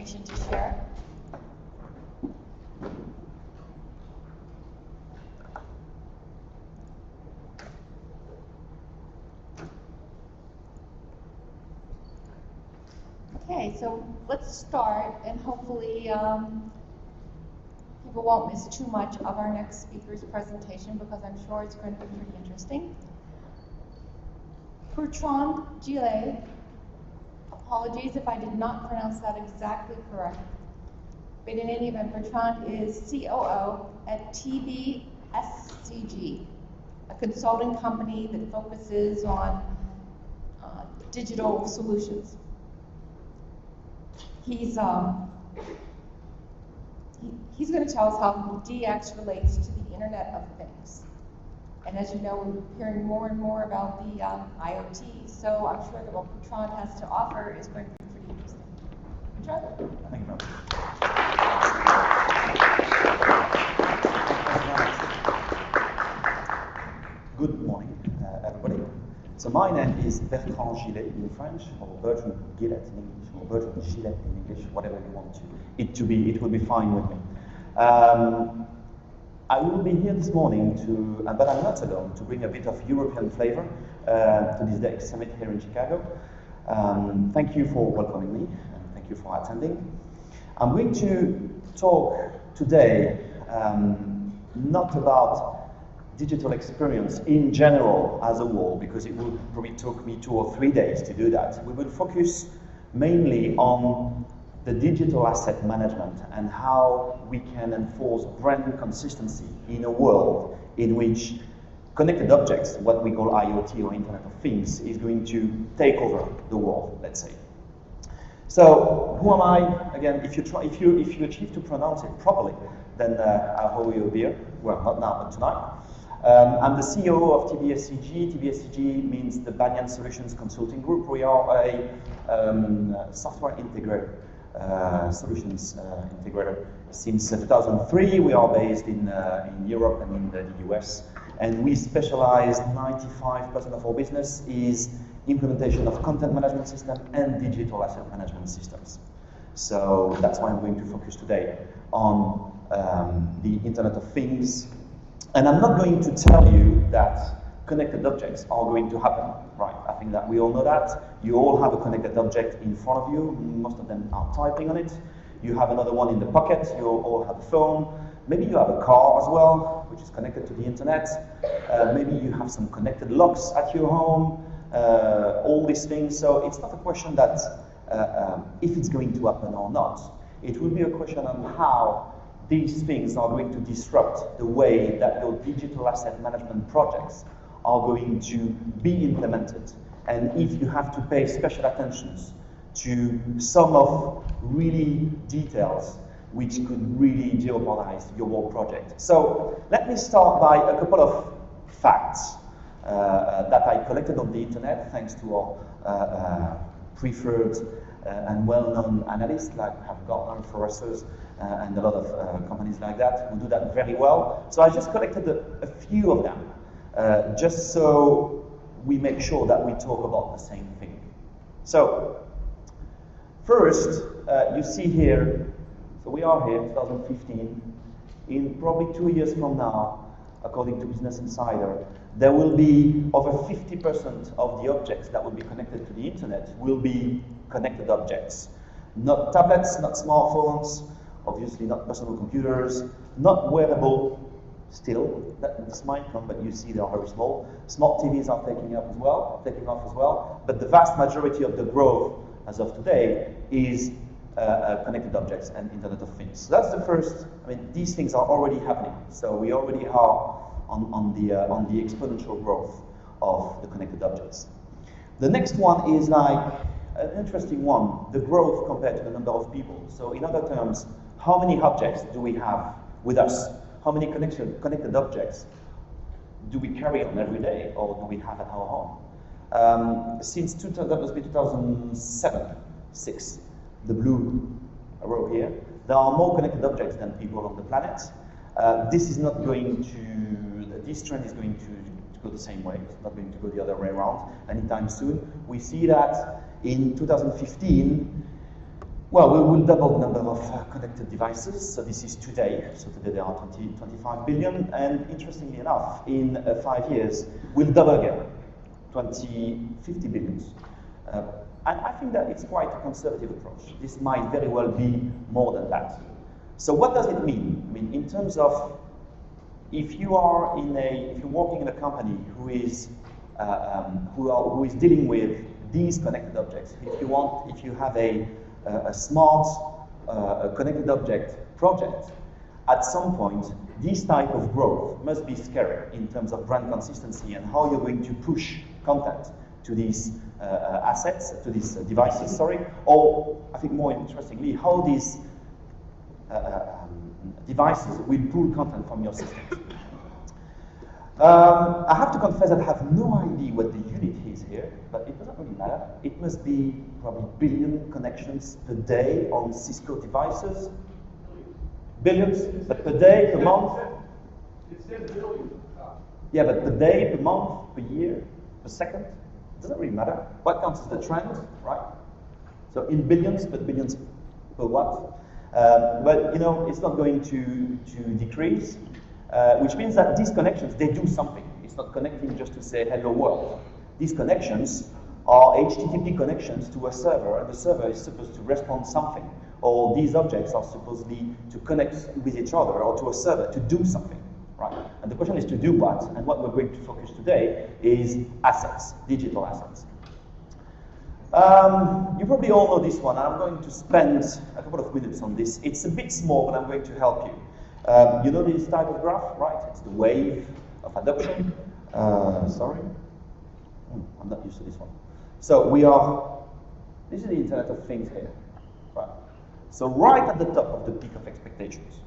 information to share. Okay, so let's start, and hopefully people won't miss too much of our next speaker's presentation, because I'm sure it's going to be pretty interesting. Bertrand Gillet, apologies if I did not pronounce that exactly correct, but in any event, Bertrand is COO at TBSCG, a consulting company that focuses on digital solutions. He's going to tell us how DX relates to the Internet of Things. And as you know, we're hearing more and more about the IoT, so I'm sure that what Bertrand has to offer is going to be pretty interesting. Bertrand? Thank you, Mel. Good morning, everybody. So my name is Bertrand Gillet in French, or Bertrand Gillet in English, or Bertrand Gillet in English, whatever you want it to be, it will be fine with me. I will be here this morning but I'm not alone, to bring a bit of European flavor to this DX Summit here in Chicago. Thank you for welcoming me, and thank you for attending. I'm going to talk today not about digital experience in general as a whole, because it will probably take me 2 or 3 days to do that. We will focus mainly on the digital asset management and how we can enforce brand consistency in a world in which connected objects, what we call IoT or Internet of Things, is going to take over the world, let's say. So, who am I? Again, if you achieve to pronounce it properly, then I'll hold you a beer. Well, not now, but tonight. I'm the CEO of TBSCG. TBSCG means the Banyan Solutions Consulting Group. We are a software integrator, solutions integrator. Since 2003, we are based in Europe and in the US. And we specialize, 95% of our business is implementation of content management system and digital asset management systems. So that's why I'm going to focus today on the Internet of Things. And I'm not going to tell you that connected objects are going to happen, right? I think that we all know that. You all have a connected object in front of you. Most of them are typing on it. You have another one in the pocket. You all have a phone. Maybe you have a car as well, which is connected to the internet. Maybe you have some connected locks at your home. All these things. So it's not a question that if it's going to happen or not. It will be a question on how these things are going to disrupt the way that your digital asset management projects are going to be implemented. And if you have to pay special attention to some of really details which could really jeopardize your whole project. So let me start by a couple of facts that I collected on the internet thanks to our preferred and well-known analysts like Gillet, Forresters, and a lot of companies like that who do that very well. So I just collected a few of them, just so we make sure that we talk about the same thing. So first, you see here, so we are here in 2015. In probably 2 years from now, according to Business Insider, there will be over 50% of the objects that will be connected to the internet will be connected objects. Not tablets, not smartphones, obviously not personal computers, not wearable, still, this might come, but you see they are very small. Smart TVs are taking off as well, but the vast majority of the growth as of today is connected objects and Internet of Things. So that's the first. I mean, these things are already happening. So we already are on the exponential growth of the connected objects. The next one is like an interesting one, the growth compared to the number of people. So in other terms, how many objects do we have with us? How many connected objects do we carry on every day, or do we have at our home? Since 2007, 6, the blue row here, there are more connected objects than people on the planet. This is not going to, this trend is going to go the same way. It's not going to go the other way around anytime soon. We see that in 2015, Well, we will double the number of connected devices. So this is today. So today there are 25 billion. And interestingly enough, in 5 years, we'll double again, 50 billion. And I think that it's quite a conservative approach. This might very well be more than that. So what does it mean? I mean, in terms of, if you're working in a company who is dealing with these connected objects, if you have a smart connected object project, at some point, this type of growth must be scary in terms of brand consistency and how you're going to push content to these assets, to these devices, or I think more interestingly, how these devices will pull content from your system. I have to confess that I have no idea what the unit is here, but it doesn't really matter. It must be probably billion connections per day on Cisco devices. Billions, but per day, per month? It says billions. Yeah, but per day, per month, per year, per second? It doesn't really matter. What counts is the trend, right? So in billions, but billions per what? But you know, it's not going to decrease, which means that these connections, they do something. It's not connecting just to say hello world. These connections are HTTP connections to a server, and the server is supposed to respond something. Or these objects are supposedly to connect with each other or to a server to do something, right? And the question is to do what? And what we're going to focus today is assets, digital assets. You probably all know this one. I'm going to spend a couple of minutes on this. It's a bit small, but I'm going to help you. You know this type of graph, right? It's the wave of adoption. Sorry. I'm not used to this one. So this is the Internet of Things here, right? So right at the top of the peak of expectations.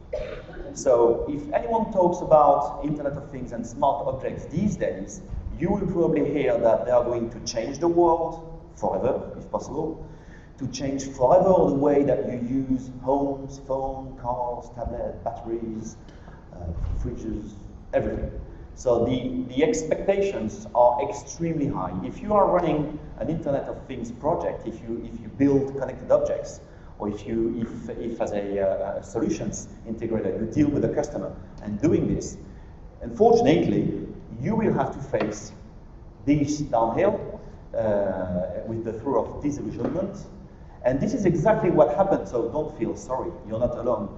So if anyone talks about Internet of Things and smart objects these days, you will probably hear that they are going to change the world forever, if possible, to change forever the way that you use homes, phone, cars, tablet, batteries, fridges, everything. So the expectations are extremely high. If you are running an Internet of Things project, if you build connected objects, or if as a solutions integrator you deal with a customer and doing this, unfortunately, you will have to face this downhill with the throw of disillusionment. And this is exactly what happened, so don't feel sorry, you're not alone.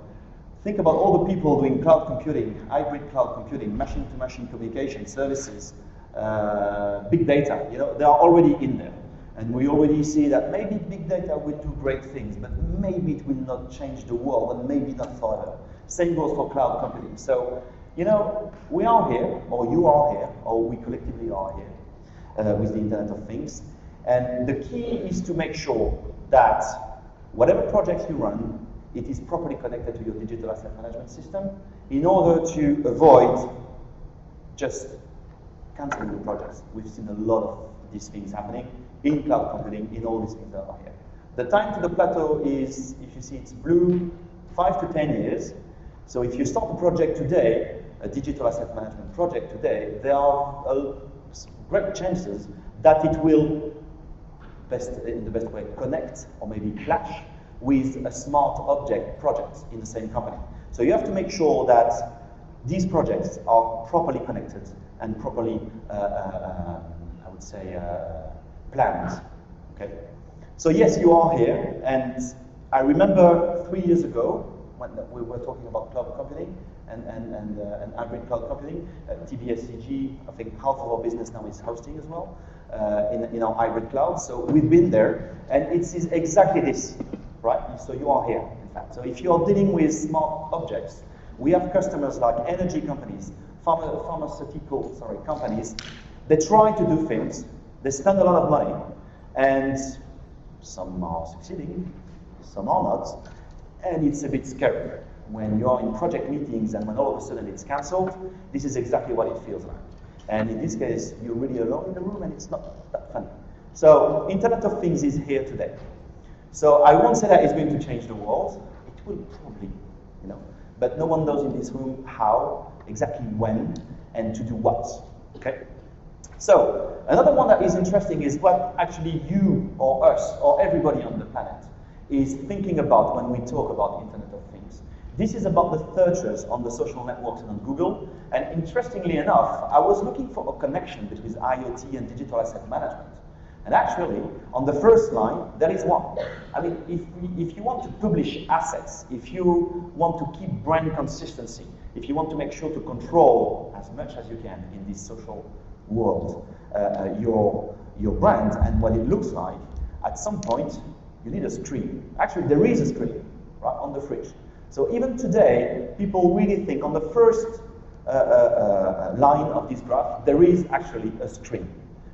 Think about all the people doing cloud computing, hybrid cloud computing, machine-to-machine communication services, big data, you know, they are already in there. And we already see that maybe big data will do great things, but maybe it will not change the world, and maybe not forever. Same goes for cloud computing. So, you know, we are here, or you are here, or we collectively are here with the Internet of Things. And the key is to make sure that whatever projects you run, it is properly connected to your digital asset management system in order to avoid just canceling the projects. We've seen a lot of these things happening in cloud computing, in all these things that are here. The time to the plateau is, if you see it's blue, 5 to 10 years. So if you start a project today, a digital asset management project today, there are great chances that it will, in the best way, connect or maybe clash with a smart object project in the same company. So you have to make sure that these projects are properly connected and properly, I would say, planned. Okay. So yes, you are here, and I remember 3 years ago when we were talking about cloud computing and hybrid cloud computing. TBSCG, I think half of our business now is hosting as well in our hybrid cloud. So we've been there, and it is exactly this, right? So you are here, in fact. So if you are dealing with smart objects, we have customers like energy companies, pharmaceutical companies. They try to do things. They spend a lot of money, and some are succeeding, some are not, and it's a bit scary. When you're in project meetings and when all of a sudden it's cancelled, this is exactly what it feels like. And in this case, you're really alone in the room and it's not that funny. So Internet of Things is here today. So I won't say that it's going to change the world. It will probably, you know, but no one knows in this room how, exactly when, and to do what, okay? So, another one that is interesting is what actually you or us or everybody on the planet is thinking about when we talk about Internet of Things. This is about the searches on the social networks and on Google. And interestingly enough, I was looking for a connection between IoT and digital asset management. And actually, on the first line, there is one. I mean, if you want to publish assets, if you want to keep brand consistency, if you want to make sure to control as much as you can in this social world your brand and what it looks like, at some point, you need a screen. Actually, there is a screen, right, on the fridge. So even today, people really think on the first line of this graph, there is actually a screen.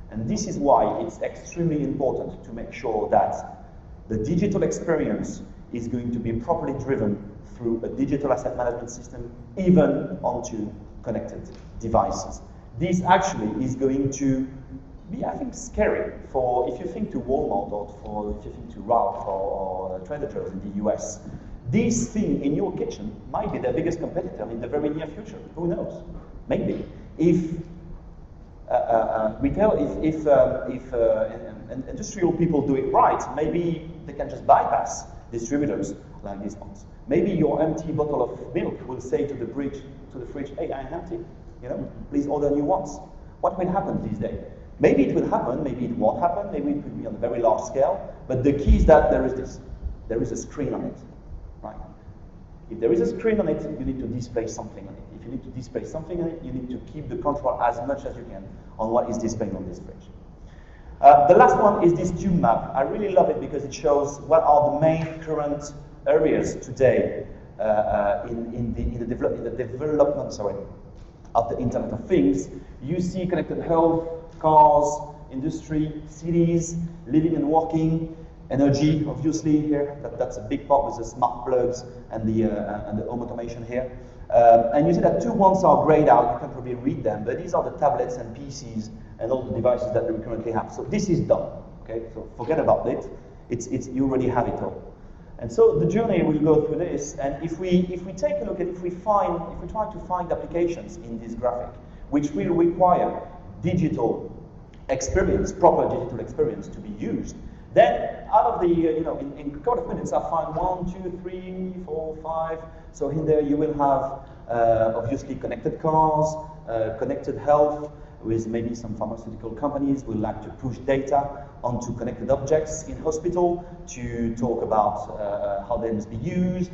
And this is why it's extremely important to make sure that the digital experience is going to be properly driven through a digital asset management system, even onto connected devices. This actually is going to be, I think, scary for, if you think to Walmart or if you think to Ralph or Trader Joe's in the US. This thing in your kitchen might be their biggest competitor in the very near future. Who knows? Maybe. If industrial people do it right, maybe they can just bypass distributors like these ones. Maybe your empty bottle of milk will say to the fridge, hey, I'm empty. You know, please order new ones. What will happen these days? Maybe it will happen, maybe it won't happen, maybe it will be on a very large scale, but the key is that there is this. There is a screen on it, right? If there is a screen on it, you need to display something on it. If you need to display something on it, you need to keep the control as much as you can on what is displayed on this fridge. The last one is this tube map. I really love it because it shows what are the main current areas today in the development of the Internet of Things. You see connected health, cars, industry, cities, living and working, energy, obviously here. That's a big part with the smart plugs and the home automation here. And you see that two ones are grayed out. You can probably read them, but these are the tablets and PCs and all the devices that we currently have. So this is done. Okay, so forget about it. You already have it all. And so the journey will go through this. And if we take a look at, if we try to find applications in this graphic, which will require digital experience, proper digital experience to be used, then out of the, in a couple of minutes, I'll find 1, 2, 3, 4, 5. So in there you will have, obviously, connected cars, connected health, with maybe some pharmaceutical companies will like to push data onto connected objects in hospital to talk about how they must be used.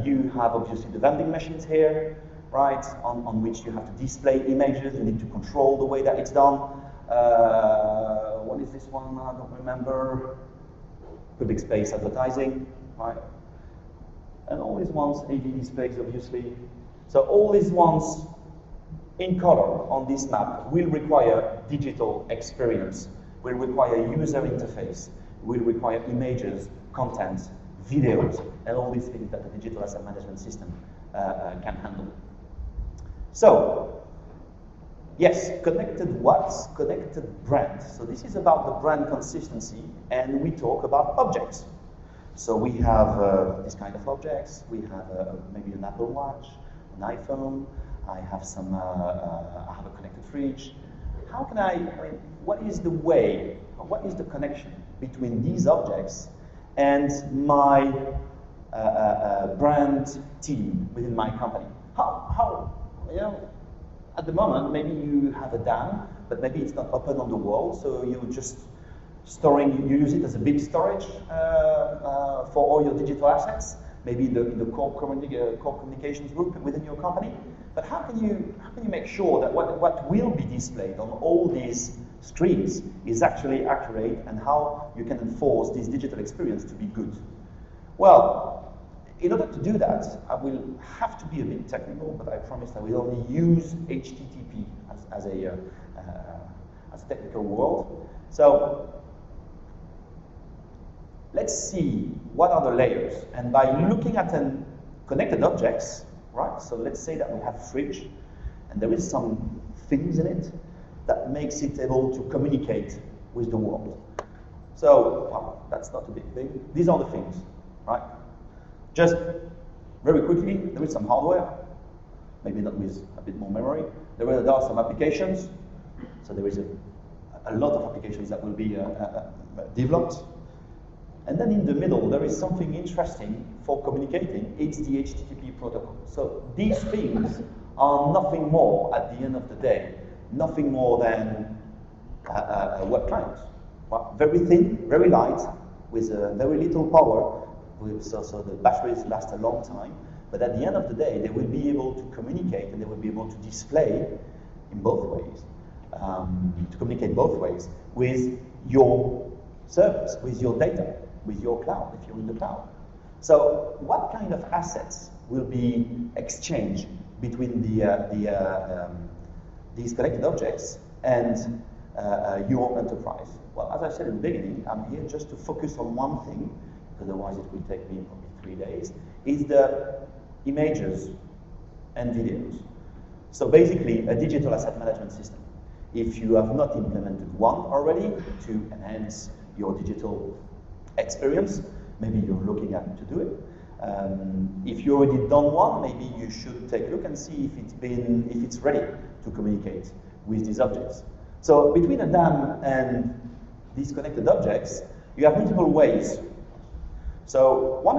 You have, obviously, the vending machines here, right, on which you have to display images. You need to control the way that it's done. What is this one? I don't remember. Public space advertising, right? And all these ones, AV displays, obviously. So all these ones in color on this map will require digital experience, will require user interface, will require images, content, videos, and all these things that the digital asset management system can handle. So, yes, connected what? Connected brand. So this is about the brand consistency, and we talk about objects. So we have this kind of objects. We have maybe an Apple Watch, an iPhone. I have I have a connected fridge. How can what is the way, or what is the connection between these objects and my brand team within my company? How, at the moment, maybe you have a DAM, but maybe it's not open on the wall, so you're just you use it as a big storage for all your digital assets, maybe the core communications group within your company. But how can you make sure that what will be displayed on all these screens is actually accurate, and how you can enforce this digital experience to be good? Well, in order to do that, I will have to be a bit technical, but I promise I will only use HTTP as a technical word. So let's see what are the layers. And by looking at connected objects, right? So let's say that we have a fridge, and there is some things in it that makes it able to communicate with the world. So, well, that's not a big thing. These are the things, right? Just very quickly, there is some hardware, maybe not with a bit more memory. There are some applications. So there is a lot of applications that will be developed. And then in the middle, there is something interesting for communicating. It's the HTTP protocol. So these things are nothing more, at the end of the day, nothing more than a web client. Well, very thin, very light, with very little power, so the batteries last a long time. But at the end of the day, they will be able to communicate and they will be able to display in both ways, to communicate both ways with your servers, with your data, with your cloud, if you're in the cloud. So what kind of assets will be exchanged between these connected objects and your enterprise? Well, as I said in the beginning, I'm here just to focus on one thing, otherwise it will take me probably 3 days, is the images and videos. So basically, a digital asset management system. If you have not implemented one already to enhance your digital experience, maybe you're looking at to do it. If you already done one, maybe you should take a look and see if it's ready to communicate with these objects. So between a DAM and these connected objects, you have multiple ways. So one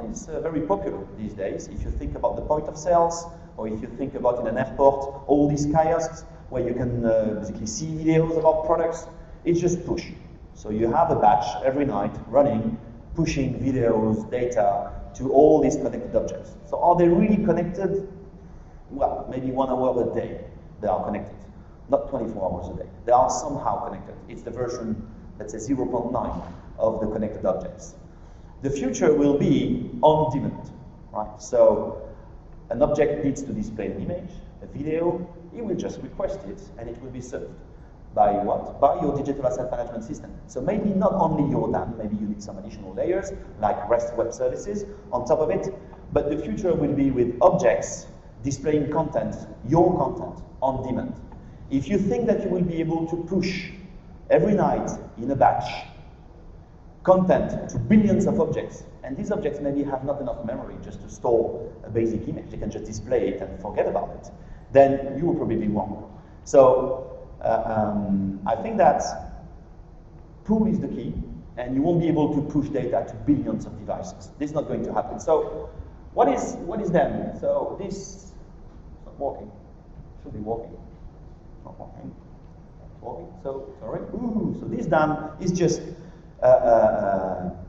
is very popular these days. If you think about the point of sales, or if you think about in an airport, all these kiosks where you can basically see videos about products, it's just push. So you have a batch every night running, pushing videos, data to all these connected objects. So are they really connected? Well, maybe 1 hour a day they are connected, not 24 hours a day. They are somehow connected. It's the version, let's say 0.9 of the connected objects. The future will be on demand, right? So an object needs to display an image, a video, you will just request it and it will be served. By what? By your digital asset management system. So maybe not only your DAM, maybe you need some additional layers like REST web services on top of it, but the future will be with objects displaying content, your content, on demand. If you think that you will be able to push every night in a batch content to billions of objects, and these objects maybe have not enough memory just to store a basic image, they can just display it and forget about it, then you will probably be wrong. So I think that pool is the key, and you won't be able to push data to billions of devices. This is not going to happen. So what is then? So this is not working. Should be working. Not working. Not working. So sorry. Ooh, so this DAM is just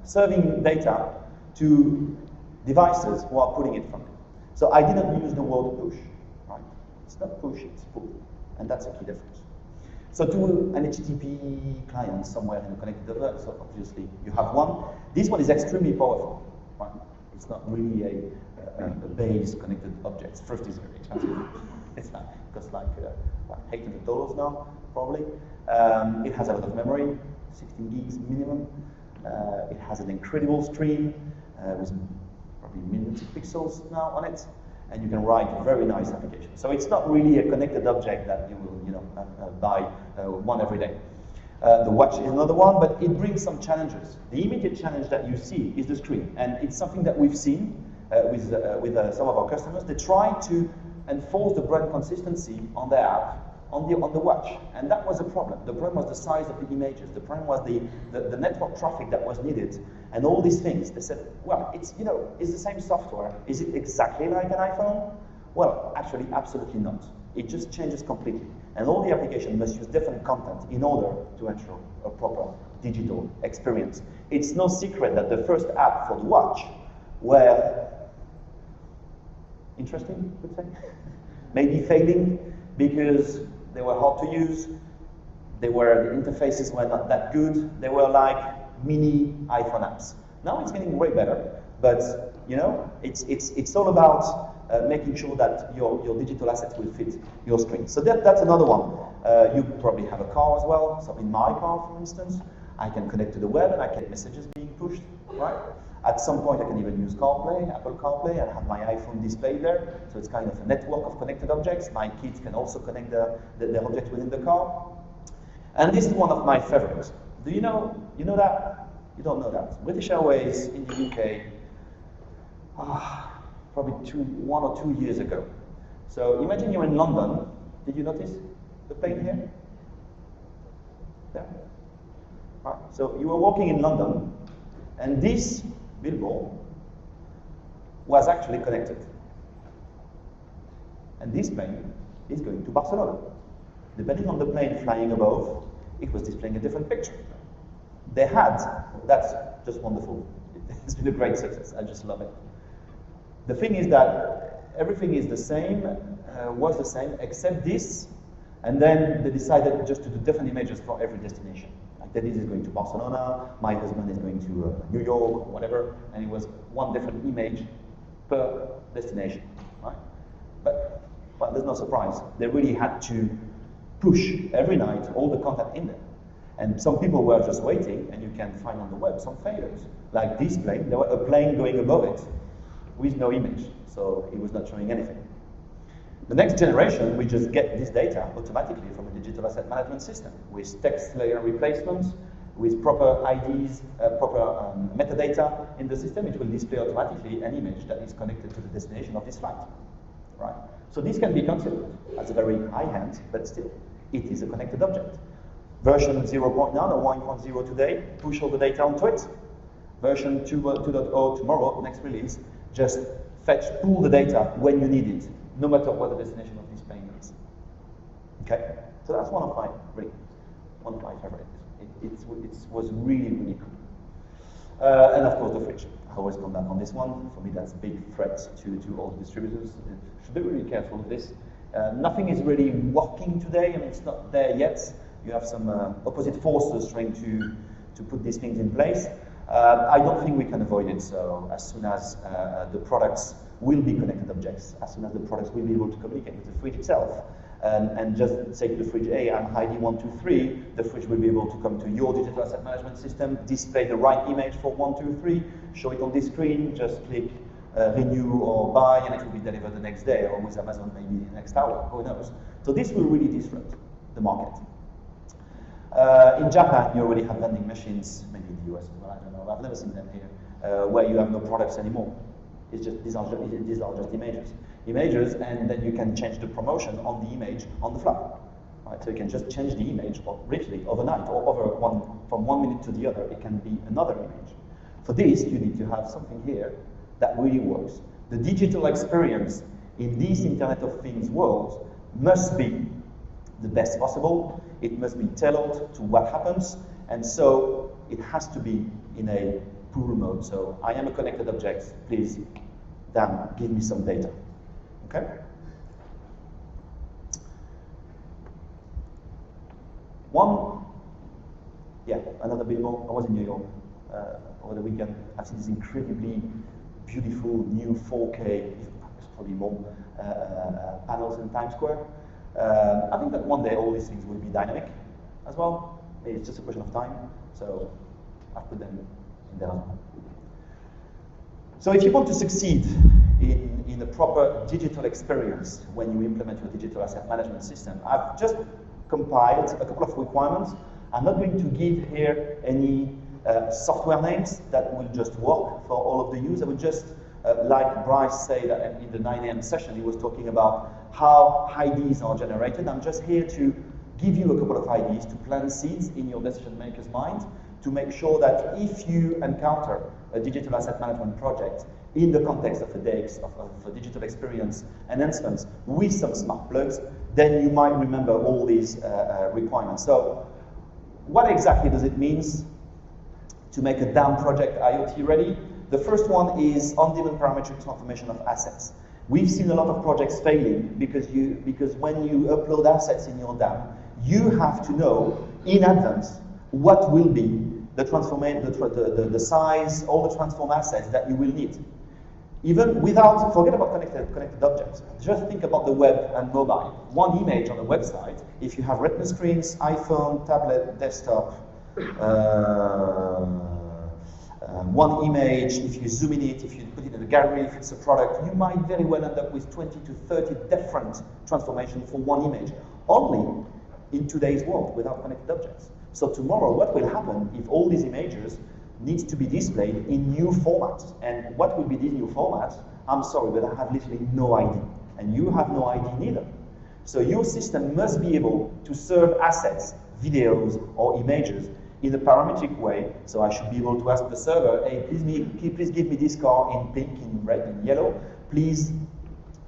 serving data to devices who are pulling it from it. So I didn't use the word push, right? It's not push, it's pull, and that's a key difference. So to an HTTP client somewhere in the connected network, so obviously you have one. This one is extremely powerful, right? It's not really a base connected object. First, it's very expensive. It's like, it costs like $800 now, probably. It has a lot of memory, 16 gigs minimum. It has an incredible screen with probably millions of pixels now on it, and you can write very nice applications. So it's not really a connected object that you will, buy one every day. The watch is another one, but it brings some challenges. The immediate challenge that you see is the screen, and it's something that we've seen with some of our customers. They try to enforce the brand consistency on their app, on the watch, and that was a problem. The problem was the size of the images. The problem was the network traffic that was needed, and all these things. They said, well, it's the same software. Is it exactly like an iPhone? Well, actually, absolutely not. It just changes completely, and all the applications must use different content in order to ensure a proper digital experience. It's no secret that the first app for the watch were interesting, I would say, maybe failing because they were hard to use. The interfaces were not that good. They were like mini iPhone apps. Now it's getting way better, but it's all about making sure that your digital assets will fit your screen. So that's another one. You probably have a car as well. So in my car, for instance, I can connect to the web and I get messages being pushed, right? At some point, I can even use CarPlay, Apple CarPlay, and have my iPhone displayed there. So it's kind of a network of connected objects. My kids can also connect the objects within the car. And this is one of my favorites. Do you know that? You don't know that. British Airways in the UK, probably 1 or 2 years ago. So imagine you're in London. Did you notice the plane here? Yeah. Right. So you were walking in London, And this billboard was actually connected. And this plane is going to Barcelona. Depending on the plane flying above, it was displaying a different picture. That's just wonderful. It's been a great success. I just love it. The thing is that everything is the same, was the same, except this. And then they decided just to do different images for every destination. Like Dennis is going to Barcelona, my husband is going to New York, whatever, and it was one different image per destination, right? But well, there's no surprise. They really had to push every night all the content in there. And some people were just waiting, and you can find on the web some failures. Like this plane, there was a plane going above it with no image, so it was not showing anything. The next generation, we just get this data automatically from a digital asset management system with text layer replacements, with proper IDs, proper metadata in the system. It will display automatically an image that is connected to the destination of this flight, right? So this can be considered as a very high end, but still, it is a connected object. Version 0.9 or 1.0 today, push all the data onto it. Version 2.0 tomorrow, next release, just pull the data when you need it, no matter what the destination of this plane is. Okay, so that's one of my favorites. It was really, really cool. And of course the fridge. I always come back on this one. For me, that's a big threat to all the distributors. Should be really careful of this. Nothing is really working today. I mean, it's not there yet. You have some opposite forces trying to put these things in place. I don't think we can avoid it. So as soon as the products will be connected objects, as soon as the products will be able to communicate with the fridge itself, and just say to the fridge, hey, I'm ID 123, the fridge will be able to come to your digital asset management system, display the right image for 123, show it on this screen, just click renew or buy, and it will be delivered the next day, or with Amazon maybe the next hour, who knows. So this will really disrupt the market. In Japan, you already have vending machines, maybe in the US as well, I don't know, I've never seen them here, where you have no products anymore. It's just, these are just images, and then you can change the promotion on the image on the fly. Right? So you can just change the image briefly overnight, or from 1 minute to the other, it can be another image. For this, you need to have something here that really works. The digital experience in this Internet of Things world must be the best possible. It must be tailored to what happens, and so it has to be in a pull mode. So I am a connected object, please, Dan, give me some data. Okay? Another billboard. I was in New York over the weekend. I've seen this incredibly beautiful new 4K, it's probably more, panels in Times Square. I think that one day all these things will be dynamic as well. It's just a question of time. So I've put them in there as well. So if you want to succeed in a proper digital experience when you implement your digital asset management system, I've just compiled a couple of requirements. I'm not going to give here any software names that will just work for all of the use. I would just, like Bryce said in the 9 a.m. session, he was talking about how IDs are generated. I'm just here to give you a couple of IDs to plant seeds in your decision maker's mind to make sure that if you encounter a digital asset management project in the context of a DX, of a digital experience enhancements with some smart plugs, then you might remember all these requirements. So what exactly does it mean to make a DAM project IoT ready? The first one is on-demand parametric transformation of assets. We've seen a lot of projects failing because when you upload assets in your DAM, you have to know in advance what will be the size, all the transform assets that you will need. Even without, forget about connected objects. Just think about the web and mobile. One image on a website, if you have retina screens, iPhone, tablet, desktop, one image, if you zoom in it, if you put it in a gallery, if it's a product, you might very well end up with 20 to 30 different transformations for one image, only in today's world without connected objects. So tomorrow, what will happen if all these images need to be displayed in new formats? And what will be these new formats? I'm sorry, but I have literally no idea. And you have no idea neither. So your system must be able to serve assets, videos, or images in a parametric way. So I should be able to ask the server, hey, please give me this car in pink, in red, in yellow. Please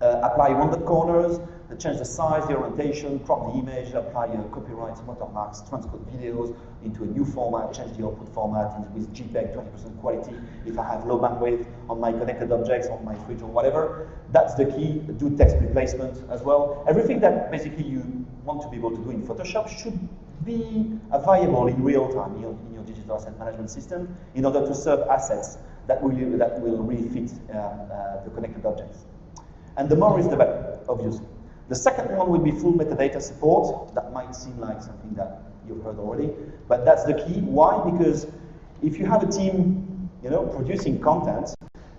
apply rounded corners, change the size, the orientation, crop the image, apply copyrights, watermarks, transcode videos into a new format, change the output format with JPEG 20% quality if I have low bandwidth on my connected objects, on my fridge or whatever. That's the key. Do text replacement as well. Everything that basically you want to be able to do in Photoshop should be available in real time in your digital asset management system in order to serve assets that will really fit the connected objects. And the more is the better, obviously. The second one would be full metadata support. That might seem like something that you've heard already, but that's the key. Why? Because if you have a team, producing content,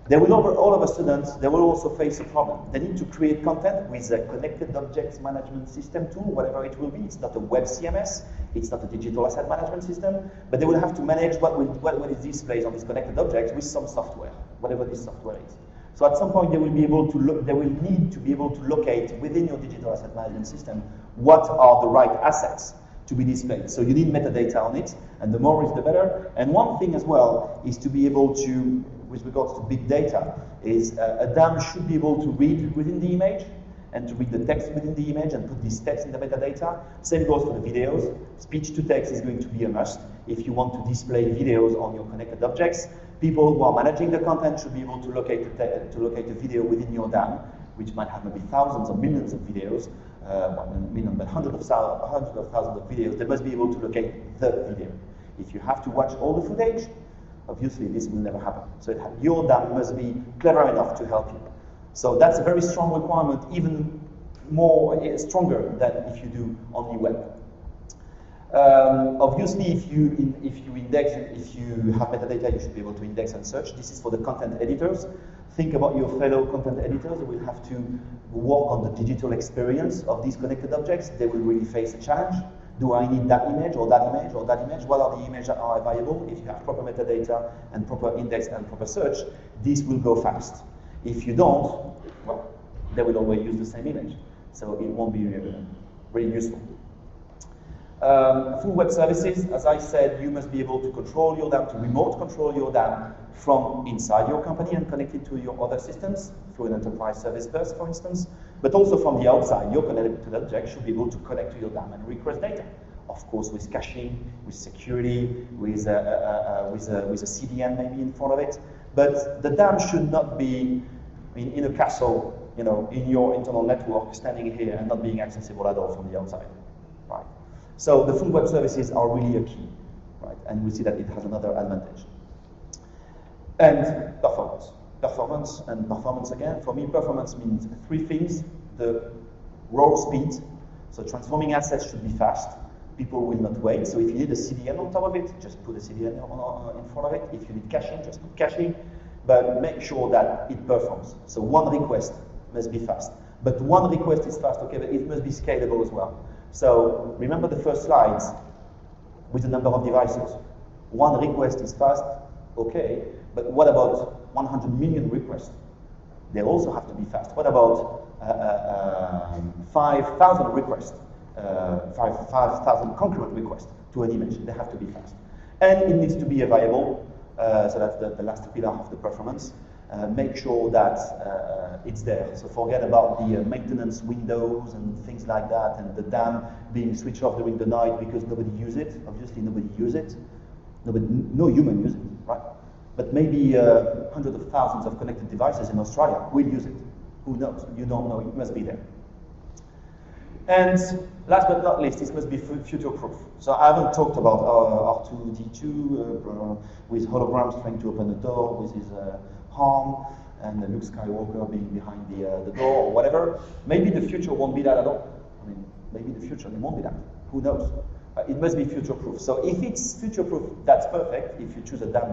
they will all of a sudden, they will also face a problem. They need to create content with a connected objects management system tool, whatever it will be. It's not a web CMS, it's not a digital asset management system, but they will have to manage what is displayed on these connected objects with some software, whatever this software is. So at some point they will be able to they will need to be able to locate within your digital asset management system what are the right assets to be displayed. So you need metadata on it, and the more is the better. And one thing as well is to be able to, with regards to big data, is a DAM should be able to read within the image and to read the text within the image and put this text in the metadata. Same goes for the videos. Speech to text is going to be a must if you want to display videos on your connected objects. People who are managing the content should be able to locate a video within your DAM, which might have maybe thousands or millions of videos, but hundreds of thousands of videos. They must be able to locate the video. If you have to watch all the footage, obviously this will never happen. So your DAM must be clever enough to help you. So that's a very strong requirement, even more stronger than if you do only web. Obviously, if you index, if you have metadata, you should be able to index and search. This is for the content editors. Think about your fellow content editors who will have to work on the digital experience of these connected objects. They will really face a challenge. Do I need that image or that image or that image? What are the images that are available? If you have proper metadata and proper index and proper search, this will go fast. If you don't, well, they will always use the same image. So it won't be really useful. Full web services, as I said, you must be able to control your DAM, to remote control your DAM from inside your company and connect it to your other systems through an enterprise service bus, for instance, but also from the outside. Your connected object should be able to connect to your DAM and request data. Of course, with caching, with security, with a CDN maybe in front of it. But the DAM should not be in a castle, in your internal network, standing here and not being accessible at all from the outside, right? So the full web services are really a key, right? And we see that it has another advantage. And performance. Performance and performance again. For me, performance means three things. The raw speed. So transforming assets should be fast. People will not wait. So if you need a CDN on top of it, just put a CDN in front of it. If you need caching, just put caching. But make sure that it performs. So one request must be fast. But one request is fast, okay, but it must be scalable as well. So remember the first slides with the number of devices. One request is fast, okay, but what about 100 million requests? They also have to be fast. What about 5,000 requests, 5,000 concurrent requests to an image? They have to be fast. And it needs to be available, so that's the last pillar of the performance. Make sure that it's there. So forget about the maintenance windows and things like that, and the DAM being switched off during the night because nobody uses it. Obviously, nobody uses it. No human uses it, right? But maybe hundreds of thousands of connected devices in Australia will use it. Who knows? You don't know. It must be there. And last but not least, it must be future-proof. So I haven't talked about R2-D2 with holograms trying to open the door with his arm, and Luke Skywalker being behind the door or whatever. Maybe the future won't be that at all. I mean, maybe the future it won't be that. Who knows? It must be future-proof. So if it's future-proof, that's perfect. If you choose a DAM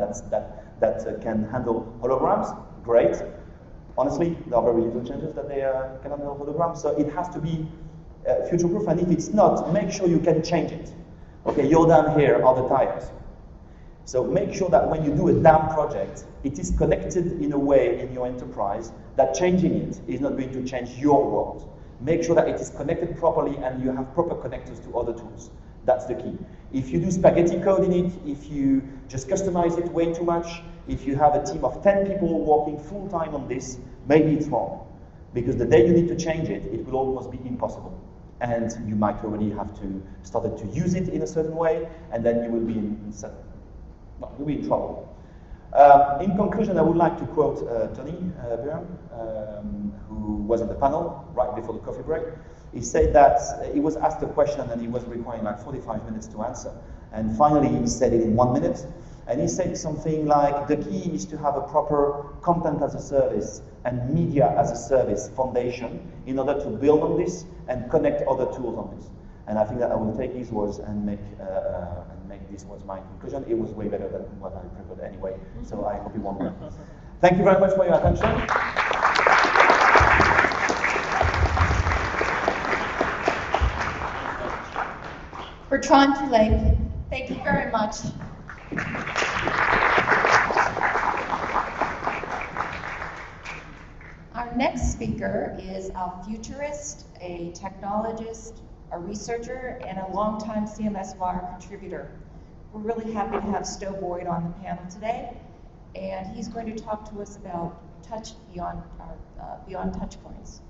that can handle holograms, great. Honestly, there are very little chances that they can handle holograms. So it has to be future-proof, and if it's not, make sure you can change it. Okay, your DAM here are the tires. So make sure that when you do a DAM project, it is connected in a way in your enterprise that changing it is not going to change your world. Make sure that it is connected properly and you have proper connectors to other tools. That's the key. If you do spaghetti code in it, if you just customize it way too much, if you have a team of 10 people working full time on this, maybe it's wrong. Because the day you need to change it, it will almost be impossible. And you might already have to start to use it in a certain way, and then you will be you'll be in trouble. In conclusion, I would like to quote Tony Bertrand, who was on the panel right before the coffee break. He said that he was asked a question and he was requiring like 45 minutes to answer. And finally, he said it in 1 minute. And he said something like, the key is to have a proper content as a service and media as a service foundation in order to build on this and connect other tools on this. And I think that I will take his words and make this was my conclusion. It was way better than what I prepared anyway, so I hope you won't mind. Thank you very much for your attention. Bertrand, Gillet, thank you very much. Our next speaker is a futurist, a technologist, a researcher, and a longtime CMSWire contributor. We're really happy to have Stowe on the panel today, and he's going to talk to us about touch beyond touch points.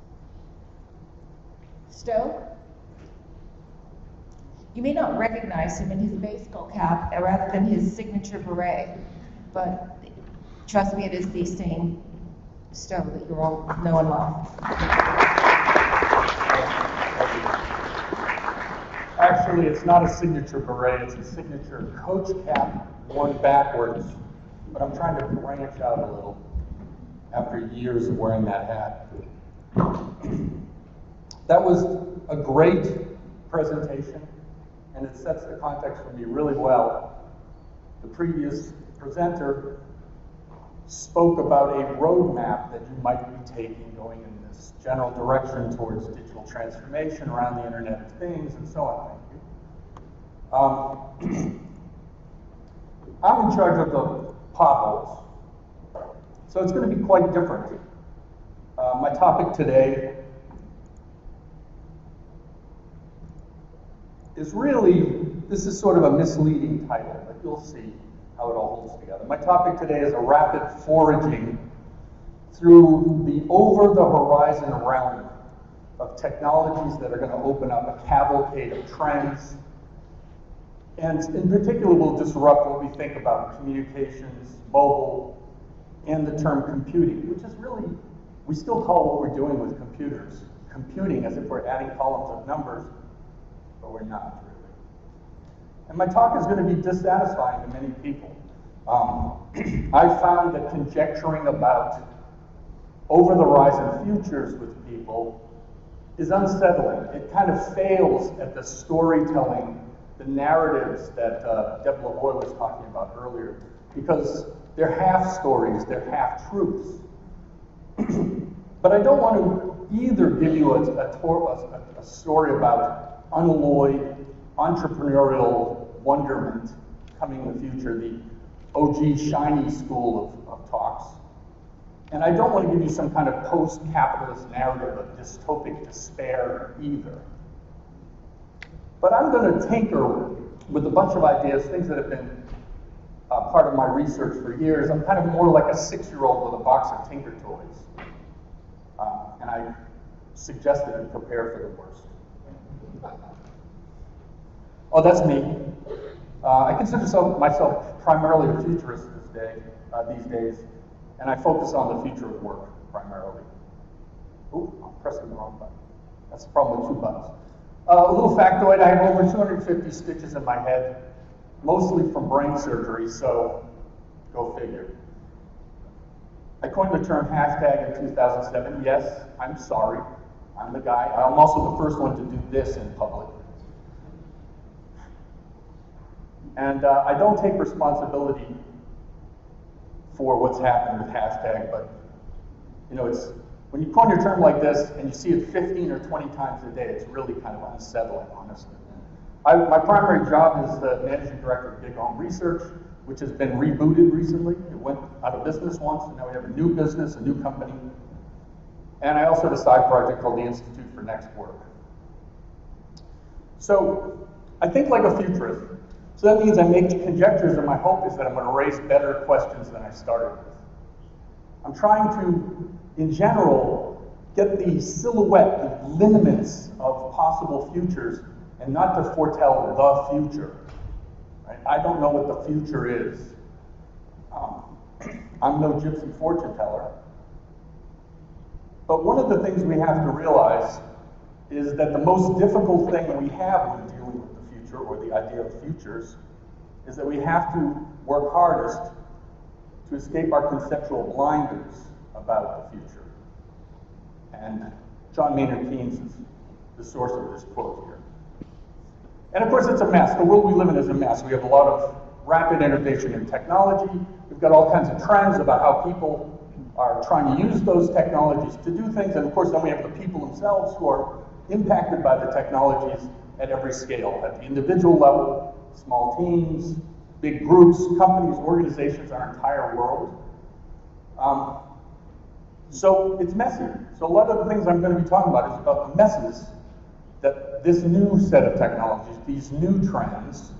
Stowe? You may not recognize him in his baseball cap rather than his signature beret, but trust me, it is the same Stowe that you all know and love. Actually, it's not a signature beret, it's a signature coach cap worn backwards, but I'm trying to branch out a little after years of wearing that hat. That was a great presentation, and it sets the context for me really well. The previous presenter spoke about a roadmap that you might be taking going in this general direction towards digital transformation around the Internet of Things and so on. Thank you. I'm in charge of the potholes, so it's going to be quite different. My topic today is really, this is sort of a misleading title, but you'll see how it all holds together. My topic today is a rapid foraging through the over-the-horizon realm of technologies that are going to open up a cavalcade of trends, and in particular will disrupt what we think about communications, mobile, and the term computing, which is really, we still call what we're doing with computers computing as if we're adding columns of numbers, but we're not really. And my talk is going to be dissatisfying to many people. I found that conjecturing about over-the-horizon futures with people is unsettling. It kind of fails at the storytelling, the narratives that Deb Lavoie was talking about earlier, because they're half stories, they're half truths. But I don't want to either give you a story about unalloyed entrepreneurial wonderment coming in the future, the OG shiny school of talks. And I don't want to give you some kind of post-capitalist narrative of dystopic despair either. But I'm going to tinker with a bunch of ideas, things that have been part of my research for years. I'm kind of more like a 6-year-old with a box of Tinker Toys. And I suggest that you prepare for the worst. Oh, that's me. I consider myself primarily a futurist these days, and I focus on the future of work primarily. Ooh, I'm pressing the wrong button. That's the problem with 2 buttons. A little factoid, I have over 250 stitches in my head, mostly from brain surgery, so go figure. I coined the term hashtag in 2007. Yes, I'm sorry. I'm the guy. I'm also the first one to do this in public. And I don't take responsibility for what's happened with hashtag, but you know, it's when you coin a term like this and you see it 15 or 20 times a day, it's really kind of unsettling, honestly. My primary job is the managing director of Big Home Research, which has been rebooted recently. It went out of business once, and now we have a new business, a new company. And I also have a side project called the Institute for Next Work. So I think like a futurist, So that means I make conjectures, and my hope is that I'm going to raise better questions than I started with. I'm trying to, in general, get the silhouette, the lineaments of possible futures, and not to foretell the future. Right? I don't know what the future is. I'm no gypsy fortune teller. But one of the things we have to realize is that the most difficult thing we have when dealing with the future, or the idea of futures, is that we have to work hardest to escape our conceptual blinders about the future. And John Maynard Keynes is the source of this quote here. And of course, it's a mess. The world we live in is a mess. We have a lot of rapid innovation in technology. We've got all kinds of trends about how people are trying to use those technologies to do things. And of course, then we have the people themselves who are impacted by the technologies at every scale, at the individual level, small teams, big groups, companies, organizations, our entire world. So it's messy. So a lot of the things I'm going to be talking about is about the messes that this new set of technologies, these new trends,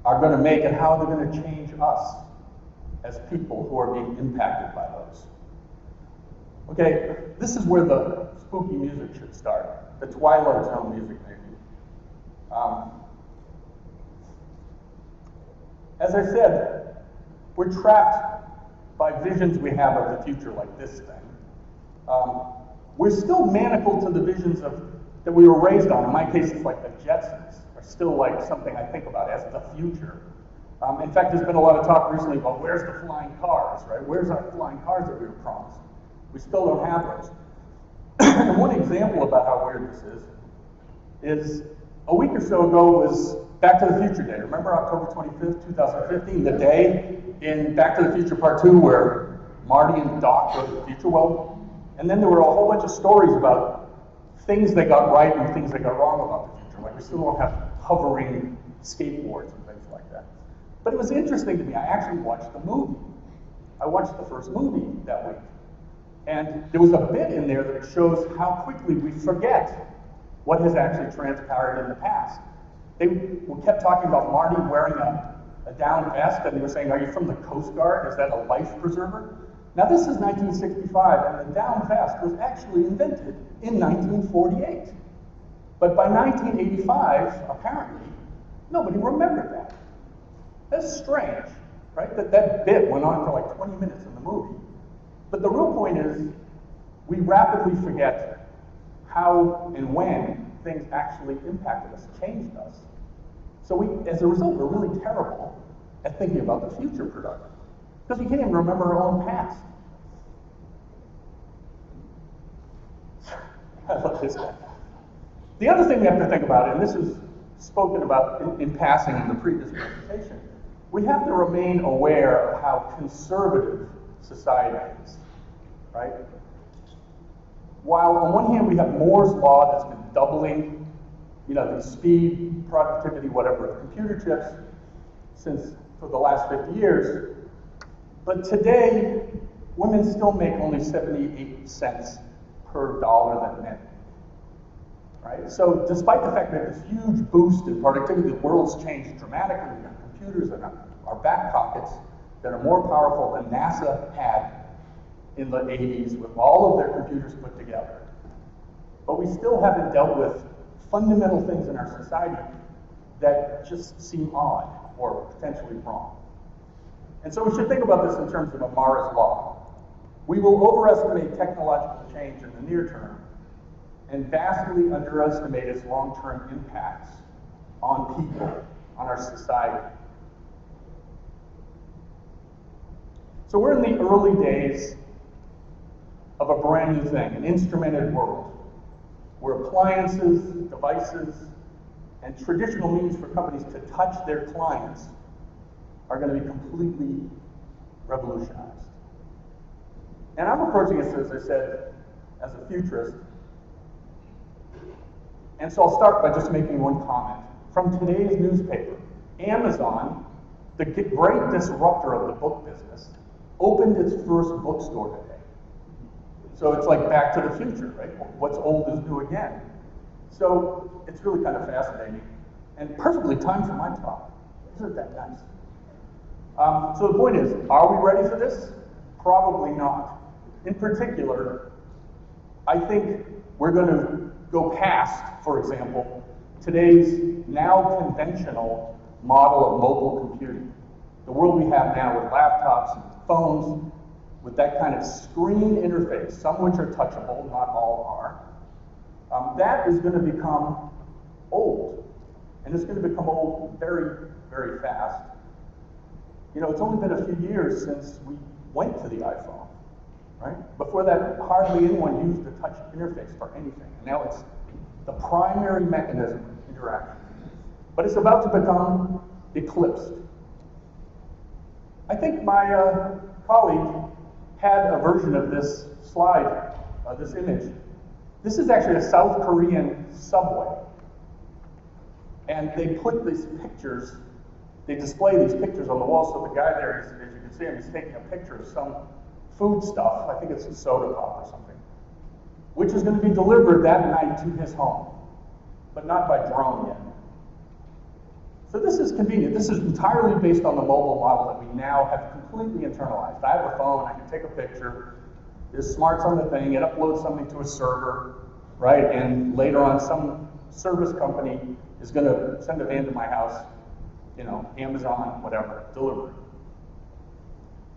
are going to make, and how they're going to change us as people who are being impacted by those. Okay, this is where the spooky music should start. The Twilight Zone music, maybe. As I said, we're trapped by visions we have of the future, like this thing. We're still manacled to the visions that we were raised on. In my case, it's like the Jetsons are still like something I think about as the future. In fact, there's been a lot of talk recently about where's the flying cars, right? Where's our flying cars that we were promised? We still don't have those. And one example about how weird this is a week or so ago was Back to the Future Day. Remember October 25th, 2015, the day in Back to the Future Part 2 where Marty and Doc go to the future? Well, and then there were a whole bunch of stories about things they got right and things they got wrong about the future. Like we still don't have hovering skateboards and things like that. But it was interesting to me. I actually watched the movie. I watched the first movie that week. And there was a bit in there that shows how quickly we forget what has actually transpired in the past. They kept talking about Marty wearing a down vest, and they were saying, are you from the Coast Guard? Is that a life preserver? Now this is 1965, and the down vest was actually invented in 1948. But by 1985, apparently, nobody remembered that. That's strange, right? That bit went on for like 20 minutes in the movie. But the real point is, we rapidly forget how and when things actually impacted us, changed us. So as a result, we're really terrible at thinking about the future productive, because we can't even remember our own past. I love this guy. The other thing we have to think about, and this is spoken about in passing in the previous presentation, we have to remain aware of how conservative society is, right? While on one hand we have Moore's law that's been doubling, the speed, productivity, whatever, of computer chips for the last 50 years, but today women still make only 78 cents per dollar that men, right? So despite the fact that this huge boost in productivity, the world's changed dramatically. We have computers in our back pockets that are more powerful than NASA had in the 80s with all of their computers put together. But we still haven't dealt with fundamental things in our society that just seem odd or potentially wrong. And so we should think about this in terms of Amara's law. We will overestimate technological change in the near term and vastly underestimate its long-term impacts on people, on our society. So we're in the early days of a brand new thing, an instrumented world, where appliances, devices, and traditional means for companies to touch their clients are going to be completely revolutionized. And I'm approaching this, as I said, as a futurist. And so I'll start by just making one comment. From today's newspaper, Amazon, the great disruptor of the book business, opened its first bookstore today. So it's like Back to the Future, right? What's old is new again. So it's really kind of fascinating and perfectly timed for my talk. Isn't that nice? So the point is, are we ready for this? Probably not. In particular, I think we're going to go past, for example, today's now conventional model of mobile computing. The world we have now with laptops and phones, with that kind of screen interface, some which are touchable, not all are, that is going to become old. And it's going to become old very, very fast. You know, it's only been a few years since we went to the iPhone, right? Before that, hardly anyone used the touch interface for anything. And now it's the primary mechanism of interaction. But it's about to become eclipsed. I think my colleague had a version of this slide, this image. This is actually a South Korean subway. And they put these pictures, they display these pictures on the wall, so the guy there, as you can see him, he's taking a picture of some food stuff, I think it's a soda pop or something, which is going to be delivered that night to his home, but not by drone yet. So this is convenient. This is entirely based on the mobile model that we now have completely internalized. I have a phone, I can take a picture, there's smarts on the thing, it uploads something to a server, right? And later on, some service company is going to send a van to my house, you know, Amazon, whatever, delivery.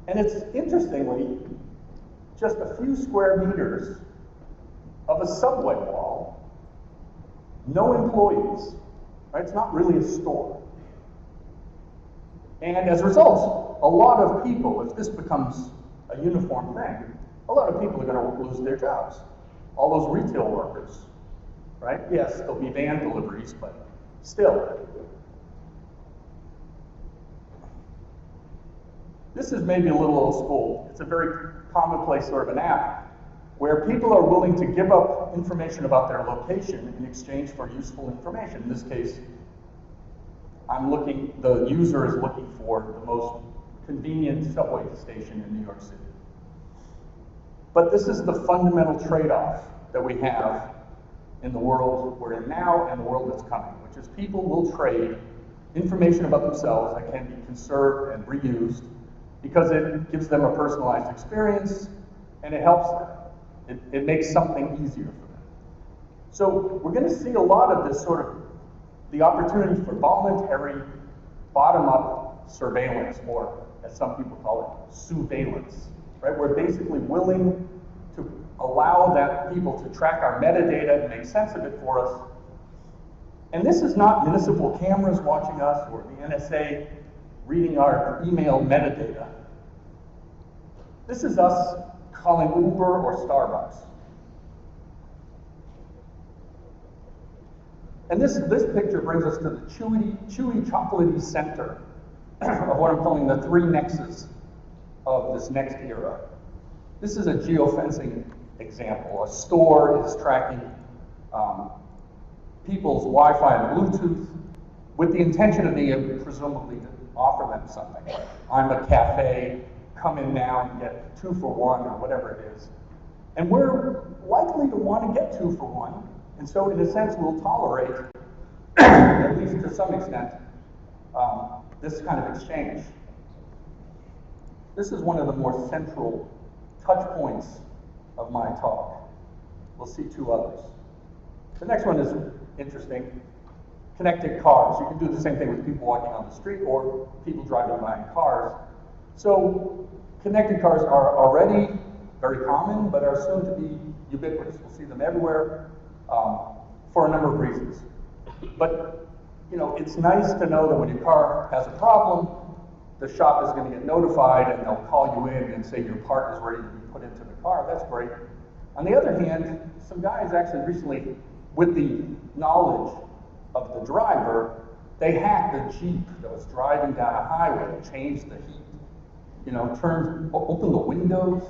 And it's interestingly just a few square meters of a subway wall, no employees, right? It's not really a store. And as a result, a lot of people, if this becomes a uniform thing, a lot of people are going to lose their jobs. All those retail workers, right? Yes, there'll be van deliveries, but still. This is maybe a little old school. It's a very commonplace sort of an app where people are willing to give up information about their location in exchange for useful information. In this case, the user is looking for the most convenient subway station in New York City. But this is the fundamental trade-off that we have in the world we're in now and the world that's coming, which is people will trade information about themselves that can be conserved and reused because it gives them a personalized experience and it helps them. It makes something easier for them. So we're going to see a lot of this sort of the opportunity for voluntary bottom-up surveillance, or as some people call it, surveillance, right? We're basically willing to allow that people to track our metadata and make sense of it for us. And this is not municipal cameras watching us or the NSA reading our email metadata. This is us calling Uber or Starbucks. And this picture brings us to the chewy, chocolatey center of what I'm calling the three nexus of this next era. This is a geofencing example. A store is tracking people's Wi-Fi and Bluetooth with the intention of being presumably to offer them something. I'm a cafe, come in now and get 2 for 1 or whatever it is. And we're likely to want to get 2 for 1. And so in a sense, we'll tolerate, at least to some extent, this kind of exchange. This is one of the more central touch points of my talk. We'll see 2 others. The next one is interesting. Connected cars. You can do the same thing with people walking on the street or people driving by in cars. So connected cars are already very common, but are soon to be ubiquitous. We'll see them everywhere for a number of reasons. But you know, it's nice to know that when your car has a problem, the shop is going to get notified and they'll call you in and say your part is ready to be put into the car. That's great. On the other hand, some guys actually recently, with the knowledge of the driver, they hacked a Jeep that was driving down a highway, changed the heat, you know, opened the windows,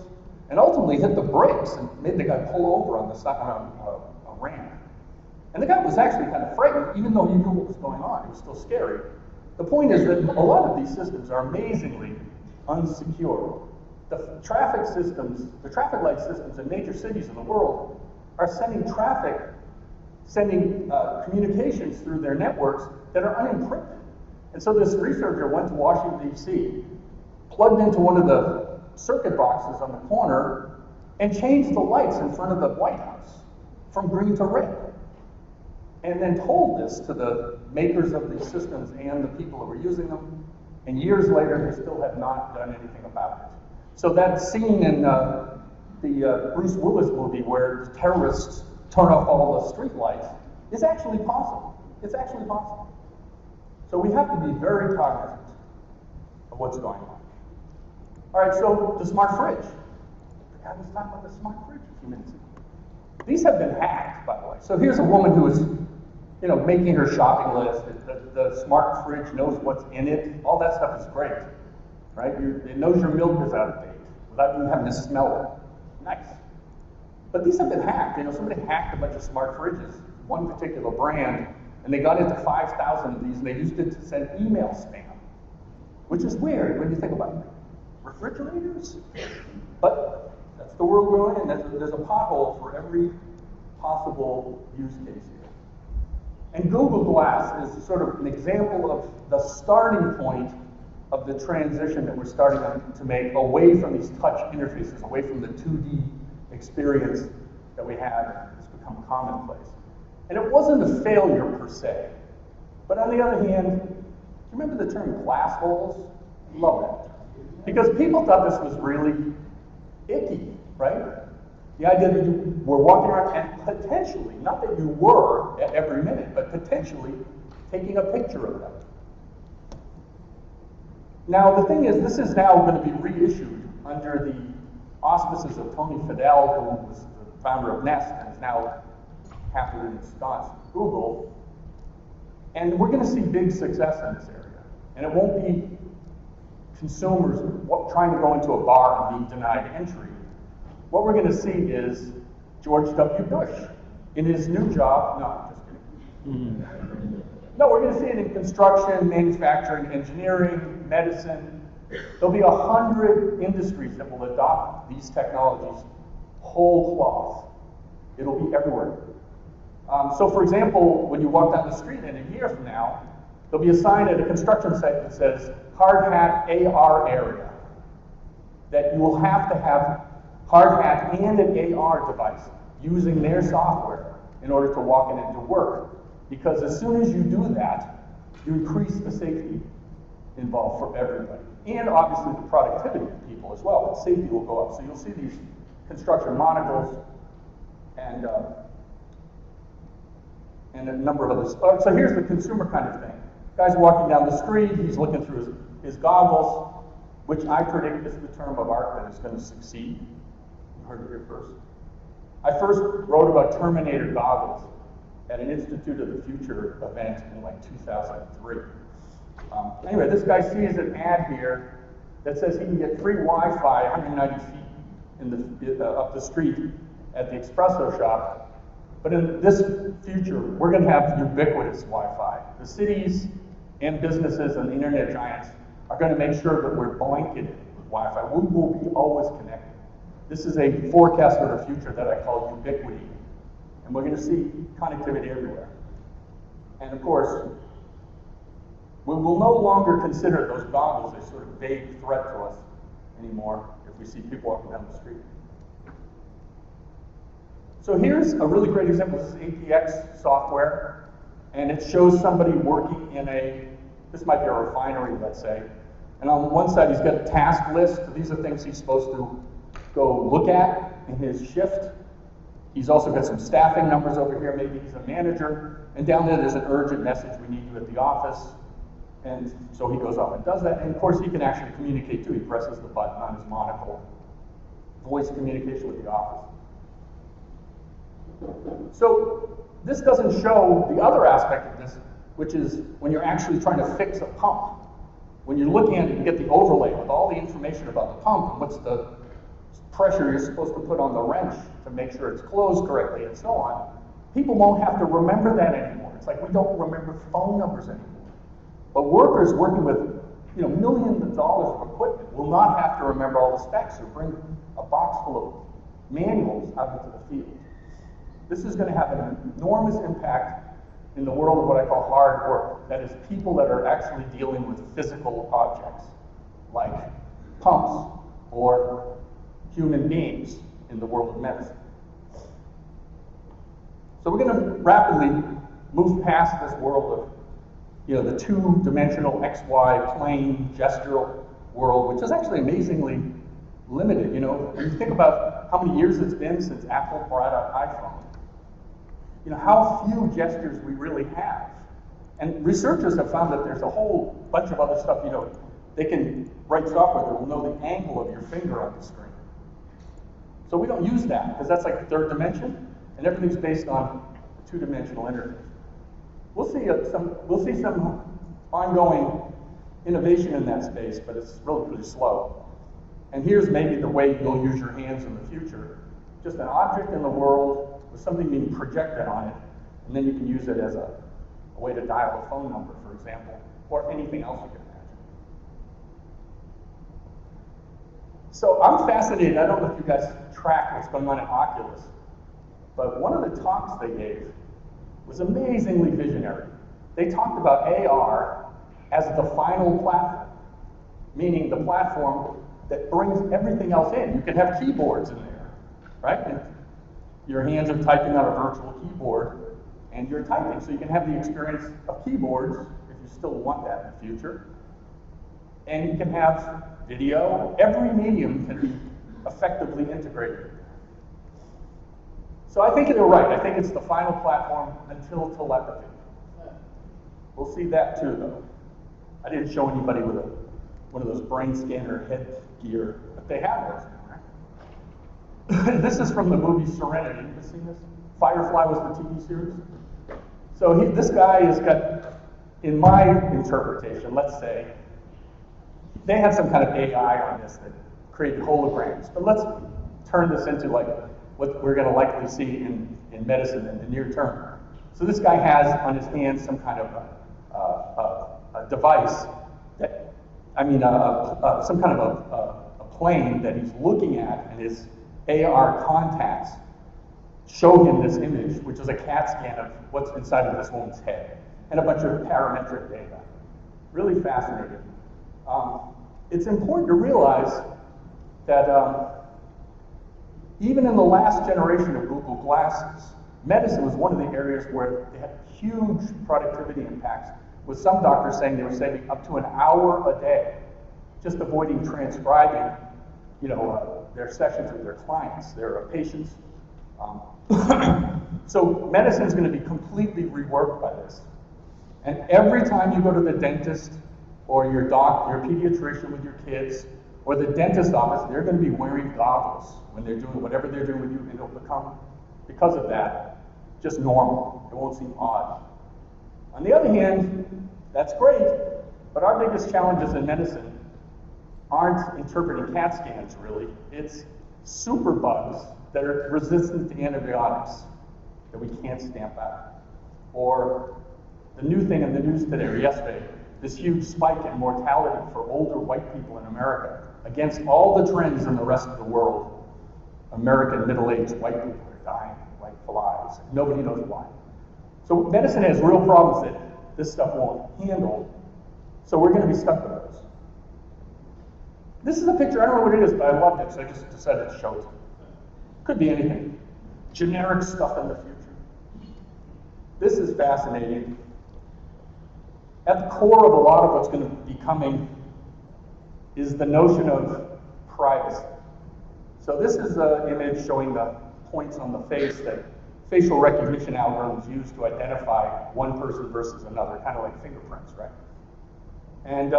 and ultimately hit the brakes and made the guy pull over on the side on a ramp. And the guy was actually kind of frightened, even though he knew what was going on. It was still scary. The point is that a lot of these systems are amazingly unsecure. The traffic systems, the traffic light systems in major cities in the world are sending communications through their networks that are unencrypted. And so this researcher went to Washington, D.C., plugged into one of the circuit boxes on the corner, and changed the lights in front of the White House from green to red. And then told this to the makers of these systems and the people who were using them. And years later, they still have not done anything about it. So that scene in the Bruce Willis movie where terrorists turn off all the street lights is actually possible. It's actually possible. So we have to be very cognizant of what's going on. All right, so the smart fridge. I was talking about the smart fridge a few minutes ago. These have been hacked, by the way. So here's a woman who is, making her shopping list. The smart fridge knows what's in it. All that stuff is great, right? It knows your milk is out of date without you having to smell it. Nice. But these have been hacked. Somebody hacked a bunch of smart fridges, one particular brand, and they got into 5,000 of these, and they used it to send email spam, which is weird when you think about it. Refrigerators? But that's the world we're in. There's a pothole for every possible use case here. And Google Glass is sort of an example of the starting point of the transition that we're starting to make away from these touch interfaces, away from the 2D experience that we had. It's become commonplace. And it wasn't a failure per se. But on the other hand, do you remember the term glass holes? Love that. Because people thought this was really icky, right? The idea that you were walking around and potentially, not that you were at every minute, but potentially taking a picture of them. Now, the thing is, this is now going to be reissued under the auspices of Tony Fadell, who was the founder of Nest and is now happily ensconced at Google. And we're going to see big success in this area. And it won't be consumers trying to go into a bar and being denied entry. What we're going to see is George W. Bush in his new job. No, I'm just kidding. No, we're going to see it in construction, manufacturing, engineering, medicine. There'll be 100 industries that will adopt these technologies whole cloth. It'll be everywhere. So, for example, when you walk down the street in a year from now, there'll be a sign at a construction site that says hard hat AR area. That you will have to have hard hat and an AR device using their software in order to walk in and to work. Because as soon as you do that, you increase the safety involved for everybody. And obviously the productivity of people as well. But safety will go up. So you'll see these construction monocles and a number of others. So here's the consumer kind of thing. Guy's walking down the street, he's looking through his goggles, which I predict is the term of art that is going to succeed. You heard it here first. I first wrote about Terminator goggles at an Institute of the Future event in like 2003. Anyway, this guy sees an ad here that says he can get free Wi-Fi 190 feet up the street at the espresso shop. But in this future, we're going to have ubiquitous Wi-Fi. The cities and businesses and the internet giants are going to make sure that we're blanketed with Wi-Fi. We will be always connected. This is a forecast for the future that I call ubiquity. And we're going to see connectivity everywhere. And of course, we will no longer consider those goggles a sort of vague threat to us anymore if we see people walking down the street. So here's a really great example. This is APX software, and it shows somebody working in this might be a refinery, let's say. And on one side, he's got a task list. These are things he's supposed to go look at in his shift. He's also got some staffing numbers over here. Maybe he's a manager. And down there's an urgent message, we need you at the office. And so he goes off and does that. And of course, he can actually communicate too. He presses the button on his monocle. Voice communication with the office. So this doesn't show the other aspect of this, which is when you're actually trying to fix a pump. When you're looking at it, you get the overlay with all the information about the pump and what's the pressure you're supposed to put on the wrench to make sure it's closed correctly and so on. People won't have to remember that anymore. It's like we don't remember phone numbers anymore. But workers working with millions of dollars of equipment will not have to remember all the specs or bring a box full of manuals out into the field. This is going to have an enormous impact in the world of what I call hard work. That is, people that are actually dealing with physical objects, like pumps or human beings in the world of medicine. So we're going to rapidly move past this world of, the two-dimensional XY plane gestural world, which is actually amazingly limited. When you think about how many years it's been since Apple brought out iPhone, how few gestures we really have. And researchers have found that there's a whole bunch of other stuff, they can write software that will know the angle of your finger on the screen. So we don't use that, because that's like the third dimension, and everything's based on a two-dimensional interface. We'll see some ongoing innovation in that space, but it's really pretty slow. And here's maybe the way you'll use your hands in the future. Just an object in the world with something being projected on it, and then you can use it as a way to dial a phone number, for example, or anything else you can imagine. So I'm fascinated. I don't know if you guys track what's going on at Oculus, but one of the talks they gave was amazingly visionary. They talked about AR as the final platform, meaning the platform that brings everything else in. You can have keyboards in there, right? And your hands are typing on a virtual keyboard, and you're typing. So you can have the experience of keyboards, if you still want that in the future. And you can have video. Every medium can be effectively integrated. So I think they're right. I think it's the final platform until telepathy. We'll see that too, though. I didn't show anybody with one of those brain scanner headgear, but they have those now, right? This is from the movie Serenity. Have you seen this? Firefly was the TV series. So this guy has got, in my interpretation, let's say, they had some kind of AI on this that created holograms. But let's turn this into like what we're going to likely see in medicine in the near term. So this guy has on his hand some kind of a device that, some kind of a plane that he's looking at, and his AR contacts show him this image, which is a CAT scan of what's inside of this woman's head, and a bunch of parametric data. Really fascinating. It's important to realize that even in the last generation of Google Glasses, medicine was one of the areas where they had huge productivity impacts, with some doctors saying they were saving up to an hour a day just avoiding transcribing, their sessions with their clients, their patients. So medicine is going to be completely reworked by this. And every time you go to the dentist or your pediatrician with your kids, or the dentist office, they're going to be wearing goggles when they're doing whatever they're doing with you, and it'll become, because of that, just normal. It won't seem odd. On the other hand, that's great, but our biggest challenges in medicine aren't interpreting CAT scans, really. It's superbugs that are resistant to antibiotics that we can't stamp out. Or the new thing in the news today, or yesterday, this huge spike in mortality for older white people in America against all the trends in the rest of the world. American middle-aged white people are dying like flies. Nobody knows why. So medicine has real problems that this stuff won't handle, so we're going to be stuck with those. This is a picture, I don't know what it is, but I loved it, so I just decided to show it. Could be anything. Generic stuff in the future. This is fascinating. At the core of a lot of what's going to be coming is the notion of privacy. So this is an image showing the points on the face that facial recognition algorithms use to identify one person versus another, kind of like fingerprints, right? And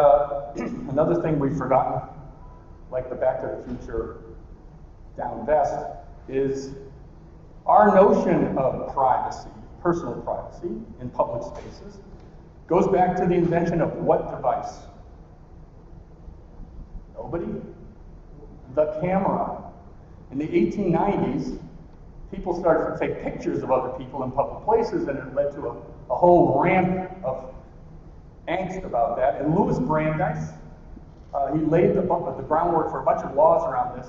another thing we've forgotten, like the Back to the Future down vest, is our notion of privacy, personal privacy in public spaces, goes back to the invention of what device? Nobody? The camera. In the 1890s, people started to take pictures of other people in public places, and it led to a whole rant of angst about that. And Louis Brandeis, he laid the groundwork for a bunch of laws around this.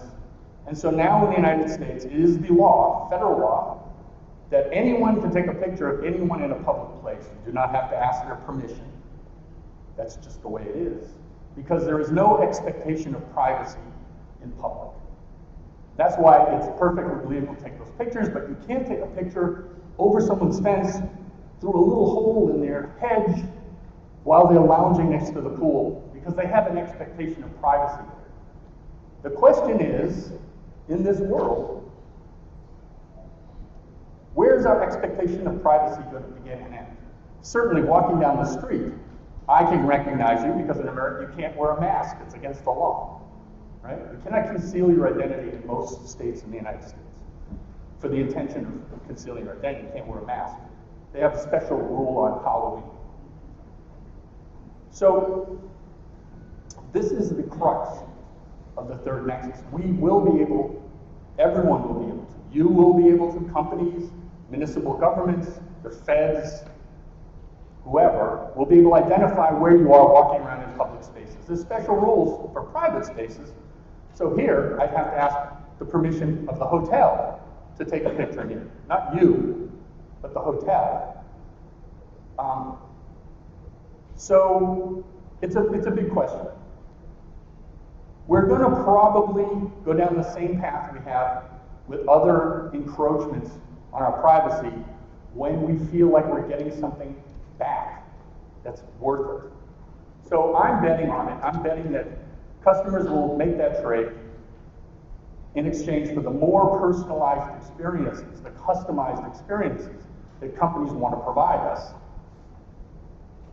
And so now in the United States, it is the law, federal law, that anyone can take a picture of anyone in a public place. You do not have to ask their permission. That's just the way it is. Because there is no expectation of privacy in public. That's why it's perfectly legal to take those pictures, but you can't take a picture over someone's fence through a little hole in their hedge while they're lounging next to the pool, because they have an expectation of privacy there. The question is, in this world, where's our expectation of privacy going to begin and end? Certainly walking down the street, I can recognize you because in America you can't wear a mask. It's against the law, right? You cannot conceal your identity in most states in the United States. For the intention of concealing your identity, you can't wear a mask. They have a special rule on Halloween. So this is the crux of the third nexus. We will be able, everyone will be able to. You will be able to, companies, municipal governments, the feds, whoever, will be able to identify where you are walking around in public spaces. There's special rules for private spaces. So here, I'd have to ask the permission of the hotel to take a picture here. Not you, but the hotel. So it's a big question. We're going to probably go down the same path we have with other encroachments on our privacy when we feel like we're getting something back that's worth it. So I'm betting on it. I'm betting that customers will make that trade in exchange for the more personalized experiences, the customized experiences that companies want to provide us.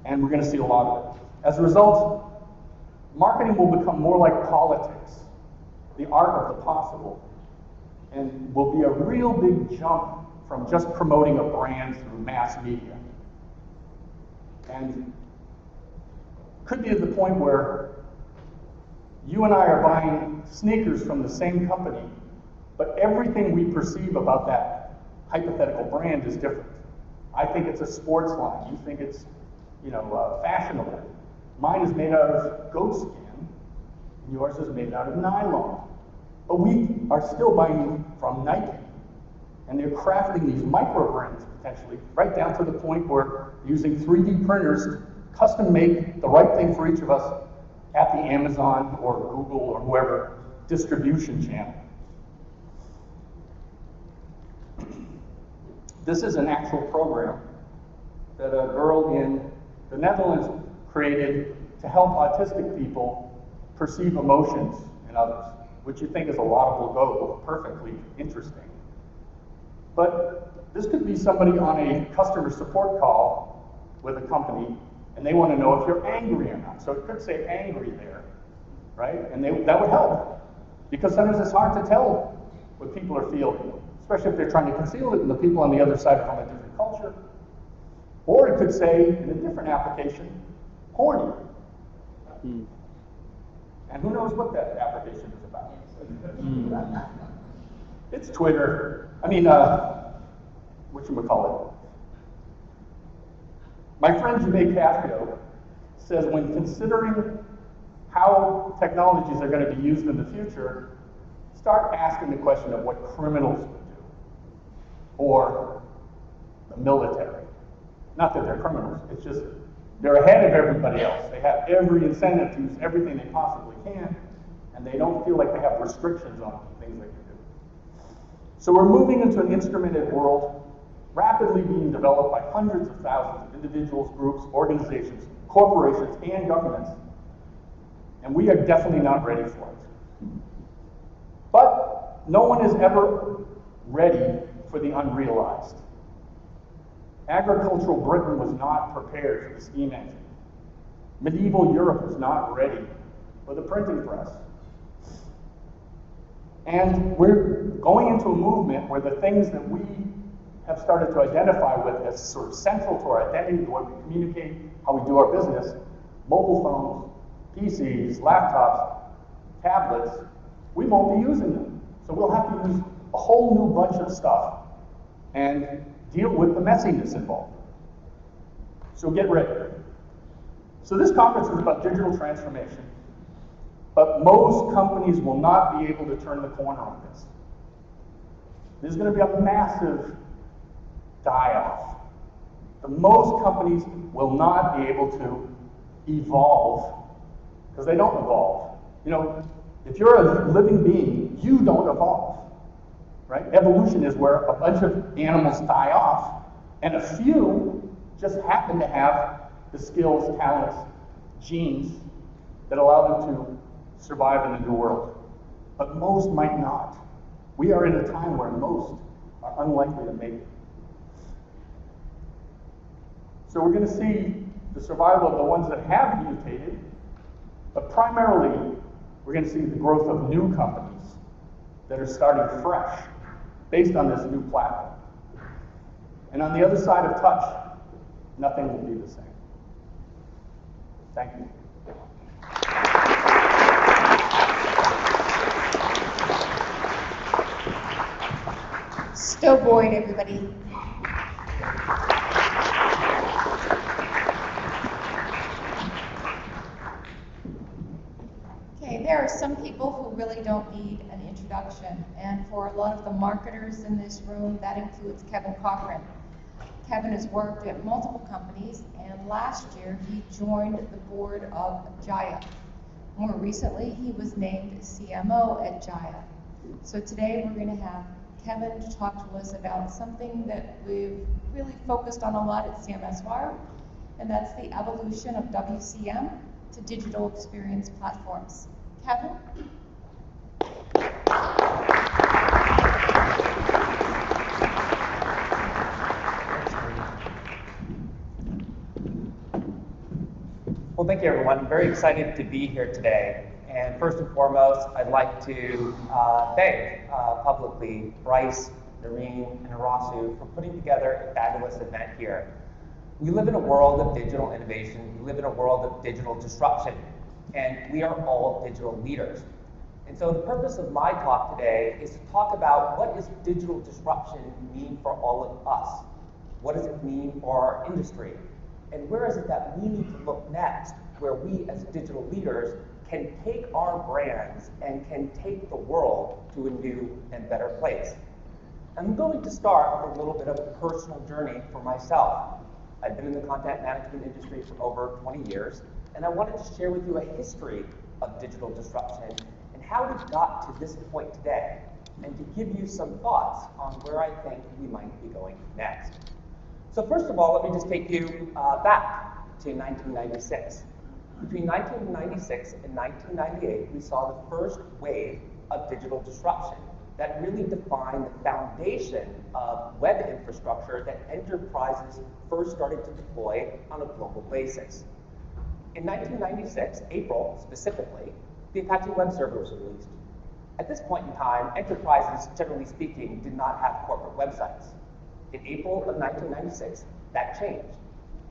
And we're going to see a lot of it. As a result, marketing will become more like politics, the art of the possible, and will be a real big jump from just promoting a brand through mass media. And could be at the point where you and I are buying sneakers from the same company, but everything we perceive about that hypothetical brand is different. I think it's a sports line. You think it's, fashionable. Mine is made out of goat skin, and yours is made out of nylon. But we are still buying from Nike, and they're crafting these micro brands potentially, right down to the point where using 3D printers to custom make the right thing for each of us at the Amazon or Google or whoever distribution channel. This is an actual program that a girl in the Netherlands created to help autistic people perceive emotions in others, which you think is a laudable goal, perfectly interesting. But this could be somebody on a customer support call with a company, and they want to know if you're angry or not. So it could say angry there, right? And that would help, because sometimes it's hard to tell what people are feeling, especially if they're trying to conceal it and the people on the other side are from a different culture. Or it could say, in a different application, horny. And who knows what that application is about. It's Twitter. Whatchamacallit. My friend Janae Castro says when considering how technologies are going to be used in the future, start asking the question of what criminals would do, or the military. Not that they're criminals, it's just they're ahead of everybody else. They have every incentive to use everything they possibly can, and they don't feel like they have restrictions on things they can do. So we're moving into an instrumented world, rapidly being developed by hundreds of thousands of individuals, groups, organizations, corporations, and governments. And we are definitely not ready for it. But no one is ever ready for the unrealized. Agricultural Britain was not prepared for the steam engine. Medieval Europe was not ready for the printing press. And we're going into a movement where the things that we have started to identify with as sort of central to our identity, the way we communicate, how we do our business, mobile phones, PCs, laptops, tablets, we won't be using them. So we'll have to use a whole new bunch of stuff and deal with the messiness involved. So get ready. So this conference is about digital transformation, but most companies will not be able to turn the corner on this. There's going to be a massive die off. The most companies will not be able to evolve because they don't evolve. You know, if you're a living being, you don't evolve, right? Evolution is where a bunch of animals die off, and a few just happen to have the skills, talents, genes that allow them to survive in the new world. But most might not. We are in a time where most are unlikely to make it. So we're going to see the survival of the ones that have mutated, but primarily we're going to see the growth of new companies that are starting fresh based on this new platform. And on the other side of touch, nothing will be the same. Thank you. Stowe Boyd, everybody. Okay, there are some people who really don't need an introduction, and for a lot of the marketers in this room, that includes Kevin Cochrane. Kevin has worked at multiple companies, and last year he joined the board of Jaya. More recently, he was named CMO at Jaya. So today we're going to have Kevin to talk to us about something that we've really focused on a lot at CMSWire, and that's the evolution of WCM to digital experience platforms. Kevin? Well, thank you, everyone. I'm very excited to be here today. And first and foremost, I'd like to thank publicly Bryce, Noreen, and Arasu for putting together a fabulous event here. We live in a world of digital innovation. We live in a world of digital disruption. And we are all digital leaders. And so the purpose of my talk today is to talk about what does digital disruption mean for all of us? What does it mean for our industry? And where is it that we need to look next, where we as digital leaders can take our brands and can take the world to a new and better place? I'm going to start with a little bit of a personal journey for myself. I've been in the content management industry for over 20 years, and I wanted to share with you a history of digital disruption and how we got to this point today, and to give you some thoughts on where I think we might be going next. So first of all, let me just take you back to 1996. Between 1996 and 1998, we saw the first wave of digital disruption that really defined the foundation of web infrastructure that enterprises first started to deploy on a global basis. In 1996, April specifically, the Apache web server was released. At this point in time, enterprises, generally speaking, did not have corporate websites. In April of 1996, that changed.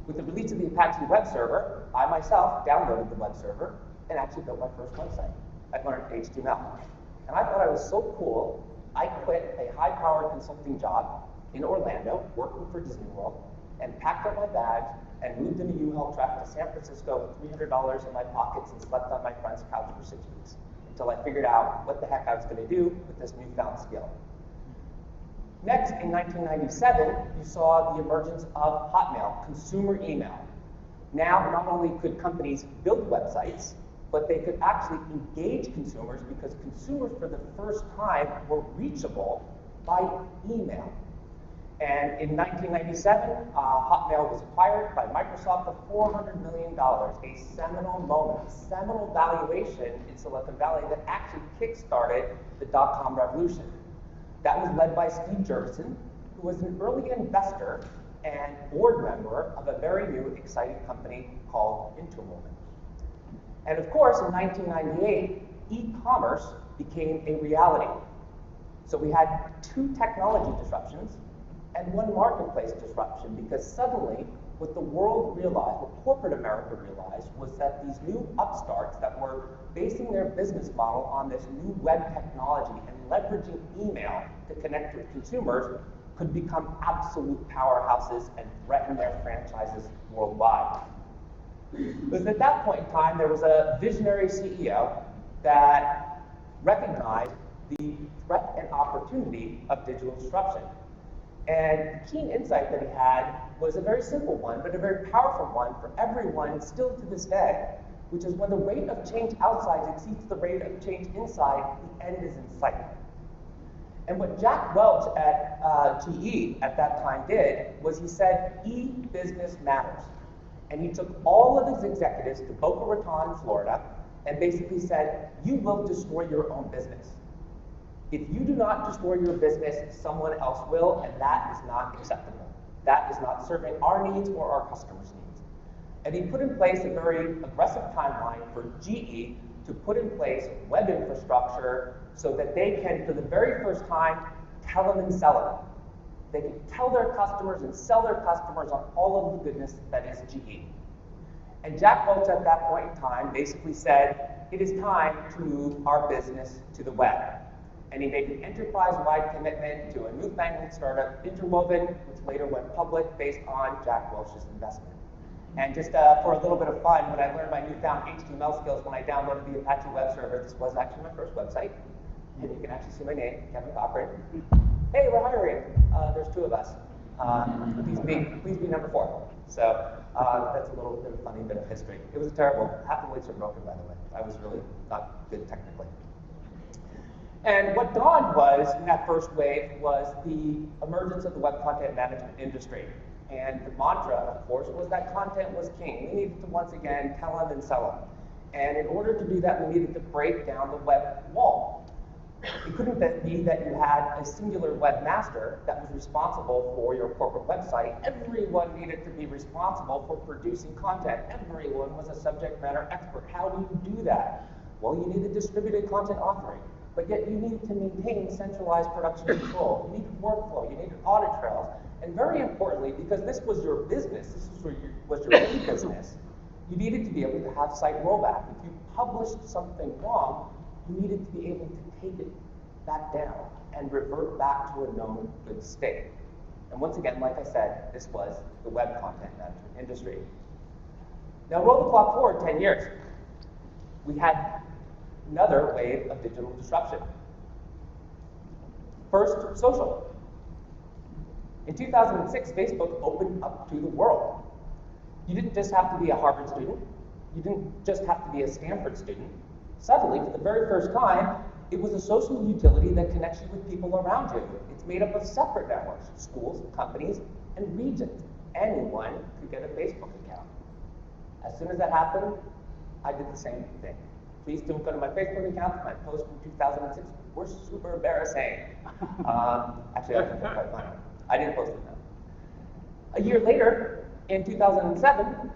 With the release of the Apache web server, I myself downloaded the web server and actually built my first website. I learned HTML. And I thought I was so cool, I quit a high-powered consulting job in Orlando, working for Disney World, and packed up my bags and moved in a U-Haul truck to San Francisco with $300 in my pockets and slept on my friend's couch for 6 weeks until I figured out what the heck I was going to do with this newfound skill. Next, in 1997, you saw the emergence of Hotmail, consumer email. Now, not only could companies build websites, but they could actually engage consumers because consumers, for the first time, were reachable by email. And in 1997, Hotmail was acquired by Microsoft for $400 million, a seminal moment, a seminal valuation in Silicon Valley that actually kickstarted the dot-com revolution. That was led by Steve Jurvetson, who was an early investor and board member of a very new, exciting company called Interwoman. And of course, in 1998, e-commerce became a reality. So we had two technology disruptions and one marketplace disruption, because suddenly what the world realized, what corporate America realized, was that these new upstarts that were basing their business model on this new web technology and leveraging email to connect with consumers could become absolute powerhouses and threaten their franchises worldwide. It was at that point in time there was a visionary CEO that recognized the threat and opportunity of digital disruption. And the keen insight that he had was a very simple one, but a very powerful one for everyone still to this day, which is when the rate of change outside exceeds the rate of change inside, the end is in sight. And what Jack Welch at GE at that time did was he said, e-business matters. And he took all of his executives to Boca Raton, Florida, and basically said, you will destroy your own business. If you do not destroy your business, someone else will, and that is not acceptable. That is not serving our needs or our customers' needs. And he put in place a very aggressive timeline for GE to put in place web infrastructure so that they can, for the very first time, tell them and sell them. They can tell their customers and sell their customers on all of the goodness that is GE. And Jack Welch at that point in time basically said, it is time to move our business to the web. And he made an enterprise-wide commitment to a newfangled startup, Interwoven, which later went public based on Jack Welch's investment. And just for a little bit of fun, when I learned my newfound HTML skills, when I downloaded the Apache web server, this was actually my first website. And you can actually see my name, Kevin Cochrane. Hey, we're hiring. There's 2 of us. Please be number 4. So that's a little bit of funny bit of history. It was terrible. Half the weights are broken, by the way. I was really not good technically. And what dawned was, in that first wave, was the emergence of the web content management industry. And the mantra, of course, was that content was king. We needed to, once again, tell them and sell them. And in order to do that, we needed to break down the web wall. It couldn't be that you had a singular webmaster that was responsible for your corporate website. Everyone needed to be responsible for producing content. Everyone was a subject matter expert. How do you do that? Well, you need a distributed content offering. But yet you need to maintain centralized production control. You needed workflow, you needed audit trails, and very importantly, because this was your business, this was your business, you needed to be able to have site rollback. If you published something wrong, you needed to be able to take it back down and revert back to a known good state. And once again, like I said, this was the web content management industry. Now roll the clock forward 10 years. We had another wave of digital disruption. First, social. In 2006, Facebook opened up to the world. You didn't just have to be a Harvard student. You didn't just have to be a Stanford student. Suddenly, for the very first time, it was a social utility that connects you with people around you. It's made up of separate networks, schools, companies, and regions. Anyone could get a Facebook account. As soon as that happened, I did the same thing. Please don't go to my Facebook account. My post from 2006 were super embarrassing. Actually, I think they're quite funny. I didn't post them though. A year later, in 2007,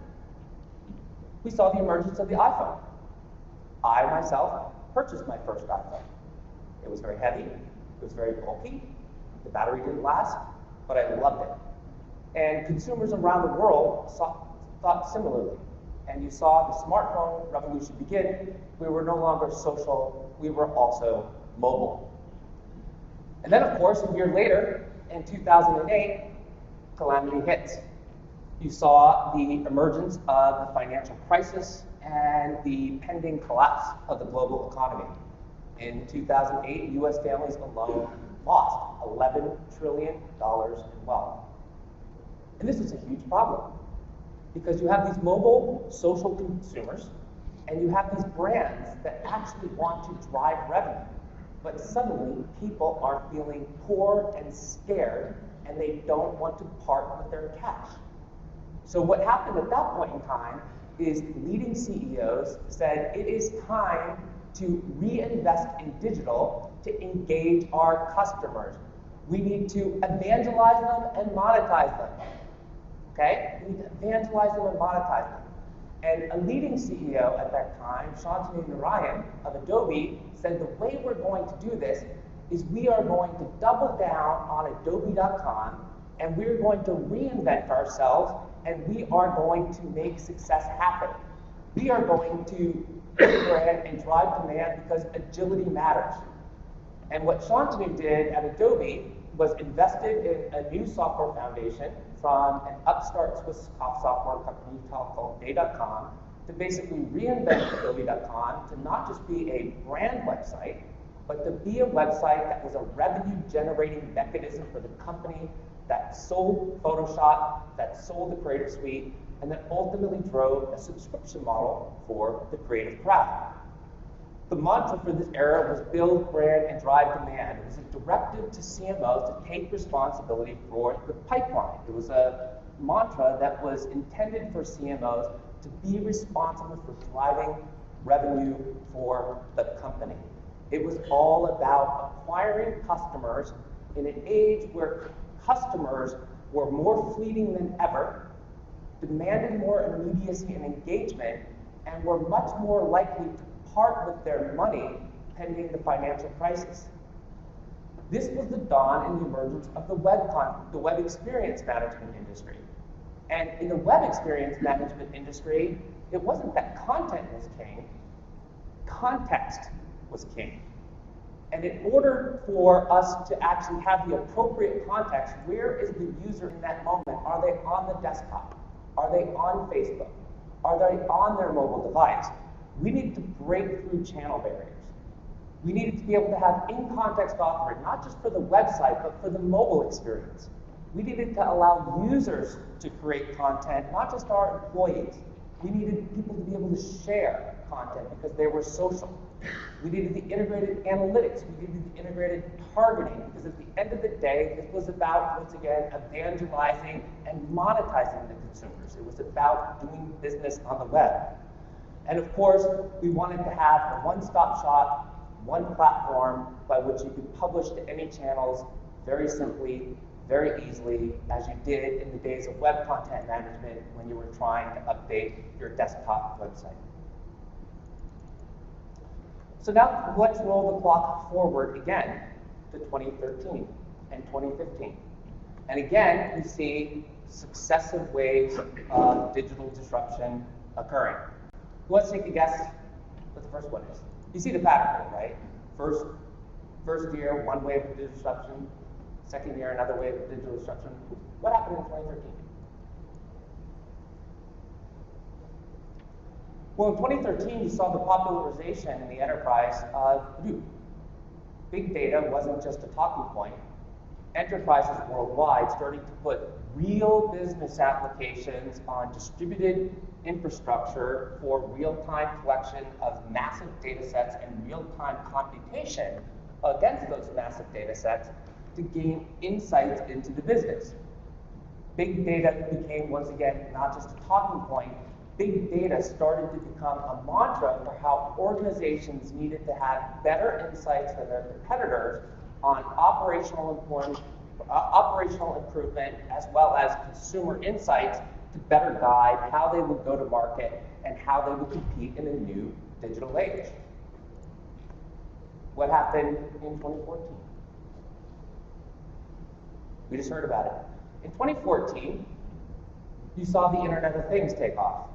we saw the emergence of the iPhone. I myself purchased my first iPhone. It was very heavy. It was very bulky. The battery didn't last, but I loved it. And consumers around the world thought similarly. And you saw the smartphone revolution begin. We were no longer social, we were also mobile. And then, of course, a year later, in 2008, calamity hits. You saw the emergence of the financial crisis and the pending collapse of the global economy. In 2008, US families alone lost $11 trillion in wealth. And this is a huge problem, because you have these mobile social consumers, and you have these brands that actually want to drive revenue. But suddenly, people are feeling poor and scared, and they don't want to part with their cash. So what happened at that point in time is leading CEOs said, it is time to reinvest in digital to engage our customers. We need to evangelize them and monetize them. Okay? We need to evangelize them and monetize them. And a leading CEO at that time, Shantanu Narayan of Adobe, said the way we're going to do this is we are going to double down on Adobe.com, and we're going to reinvent ourselves, and we are going to make success happen. We are going to brand and drive demand because agility matters. And what Shantanu did at Adobe was invested in a new software foundation from an upstart Swiss software company called Day.com to basically reinvent Adobe.com to not just be a brand website, but to be a website that was a revenue-generating mechanism for the company that sold Photoshop, that sold the Creative Suite, and that ultimately drove a subscription model for the creative crowd. The mantra for this era was build, brand, and drive demand. It was a directive to CMOs to take responsibility for the pipeline. It was a mantra that was intended for CMOs to be responsible for driving revenue for the company. It was all about acquiring customers in an age where customers were more fleeting than ever, demanded more immediacy and engagement, and were much more likely to part with their money pending the financial crisis. This was the dawn and the emergence of the web experience management industry. And in the web experience management industry, it wasn't that content was king, context was king. And in order for us to actually have the appropriate context, where is the user in that moment? Are they on the desktop? Are they on Facebook? Are they on their mobile device? We needed to break through channel barriers. We needed to be able to have in-context authoring, not just for the website, but for the mobile experience. We needed to allow users to create content, not just our employees. We needed people to be able to share content because they were social. We needed the integrated analytics. We needed the integrated targeting because at the end of the day, it was about, once again, evangelizing and monetizing the consumers. It was about doing business on the web. And of course, we wanted to have a one-stop shop, one platform by which you could publish to any channels very simply, very easily, as you did in the days of web content management when you were trying to update your desktop website. So now let's roll the clock forward again to 2013 and 2015. And again, we see successive waves of digital disruption occurring. Let's take a guess what the first one is. You see the pattern, right? First year, one wave of digital disruption. Second year, another wave of digital disruption. What happened in 2013? Well, in 2013, you saw the popularization in the enterprise of Hadoop. Big data wasn't just a talking point. Enterprises worldwide started to put real business applications on distributed infrastructure for real-time collection of massive data sets and real-time computation against those massive data sets to gain insights into the business. Big data became, once again, not just a talking point. Big data started to become a mantra for how organizations needed to have better insights than their competitors on operational improvement as well as consumer insights to better guide how they would go to market and how they would compete in a new digital age. What happened in 2014? We just heard about it. In 2014, you saw the Internet of Things take off.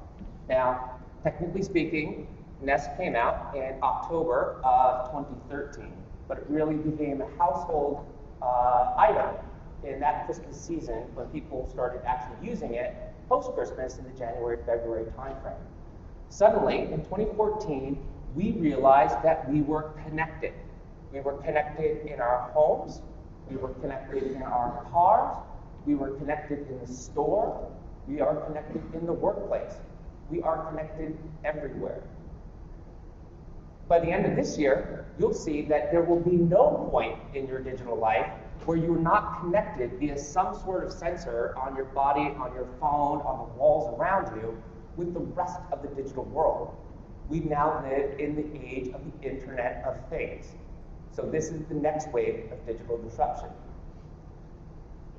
Now, technically speaking, Nest came out in October of 2013, but it really became a household item in that Christmas season when people started actually using it post-Christmas in the January-February timeframe. Suddenly, in 2014, we realized that we were connected. We were connected in our homes, we were connected in our cars, we were connected in the store, we are connected in the workplace. We are connected everywhere. By the end of this year, you'll see that there will be no point in your digital life where you're not connected via some sort of sensor on your body, on your phone, on the walls around you, with the rest of the digital world. We now live in the age of the Internet of Things. So this is the next wave of digital disruption.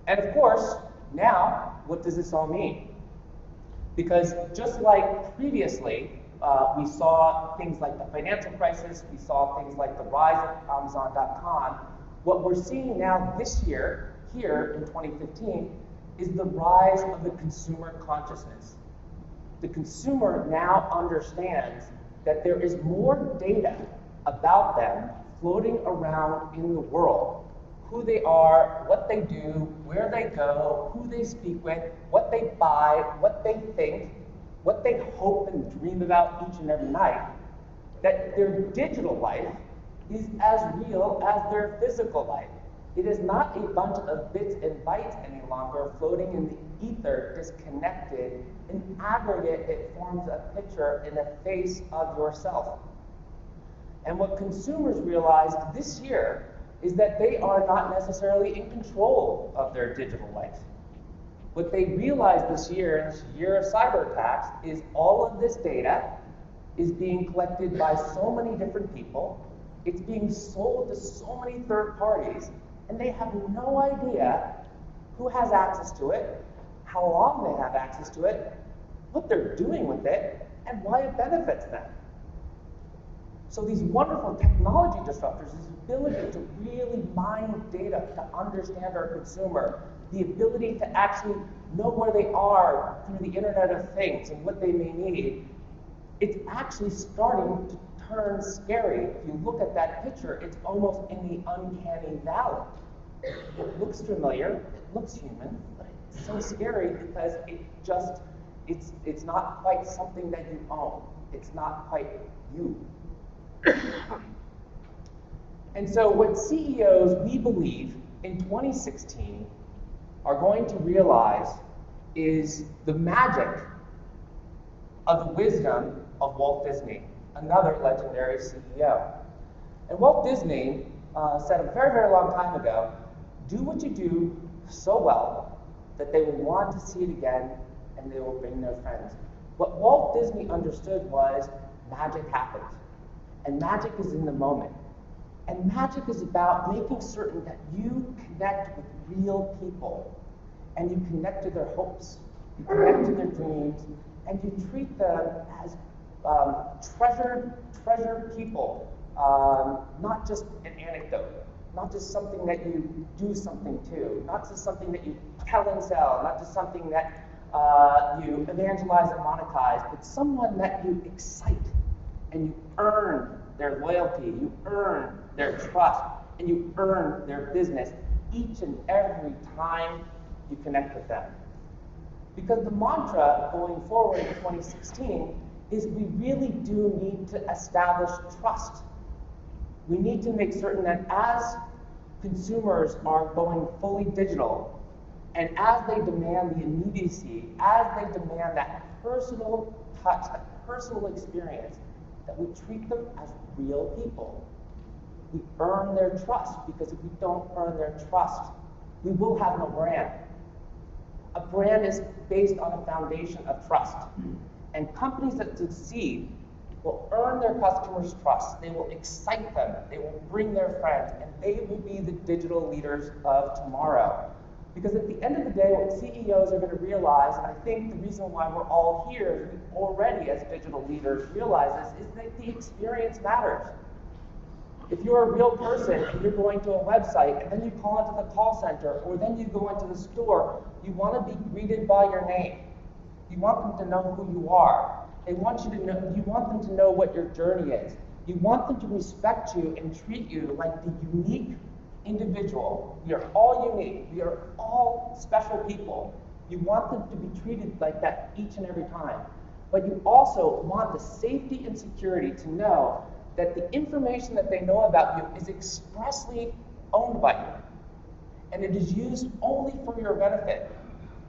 And of course, now, what does this all mean? Because just like previously, we saw things like the financial crisis, we saw things like the rise of Amazon.com, what we're seeing now this year, here in 2015, is the rise of the consumer consciousness. The consumer now understands that there is more data about them floating around in the world. Who they are, what they do, where they go, who they speak with, what they buy, what they think, what they hope and dream about each and every night, that their digital life is as real as their physical life. It is not a bunch of bits and bytes any longer floating in the ether, disconnected. In aggregate, it forms a picture in the face of yourself. And what consumers realized this year is that they are not necessarily in control of their digital life. What they realized this year, in this year of cyber attacks, is all of this data is being collected by so many different people. It's being sold to so many third parties, and they have no idea who has access to it, how long they have access to it, what they're doing with it, and why it benefits them. So these wonderful technology disruptors, this ability to really mine data to understand our consumer, the ability to actually know where they are through the Internet of Things and what they may need, it's actually starting to turn scary. If you look at that picture, it's almost in the uncanny valley. It looks familiar, it looks human, but it's so scary because it's not quite something that you own. It's not quite you. And so what CEOs, we believe, in 2016 are going to realize is the magic of the wisdom of Walt Disney, another legendary CEO. And Walt Disney said a very, very long time ago, do what you do so well that they will want to see it again and they will bring their friends. What Walt Disney understood was magic happens. And magic is in the moment. And magic is about making certain that you connect with real people and you connect to their hopes, you connect to their dreams, and you treat them as treasured people, not just an anecdote, not just something that you do something to, not just something that you tell and sell, not just something that you evangelize and monetize, but someone that you excite and you earn their loyalty, you earn their trust, and you earn their business each and every time you connect with them. Because the mantra going forward in 2016 is we really do need to establish trust. We need to make certain that as consumers are going fully digital, and as they demand the immediacy, as they demand that personal touch, that personal experience, that we treat them as real people. We earn their trust, because if we don't earn their trust, we will have no brand. A brand is based on a foundation of trust. And companies that succeed will earn their customers' trust. They will excite them. They will bring their friends. And they will be the digital leaders of tomorrow. Because at the end of the day, what CEOs are going to realize, and I think the reason why we're all here already as digital leaders realize this, is that the experience matters. If you're a real person and you're going to a website and then you call into the call center or then you go into the store, you want to be greeted by your name. You want them to know who you are. They want you to know, you want them to know what your journey is. You want them to respect you and treat you like the unique individual. We are all unique. We are all special people. You want them to be treated like that each and every time. But you also want the safety and security to know that the information that they know about you is expressly owned by you. And it is used only for your benefit.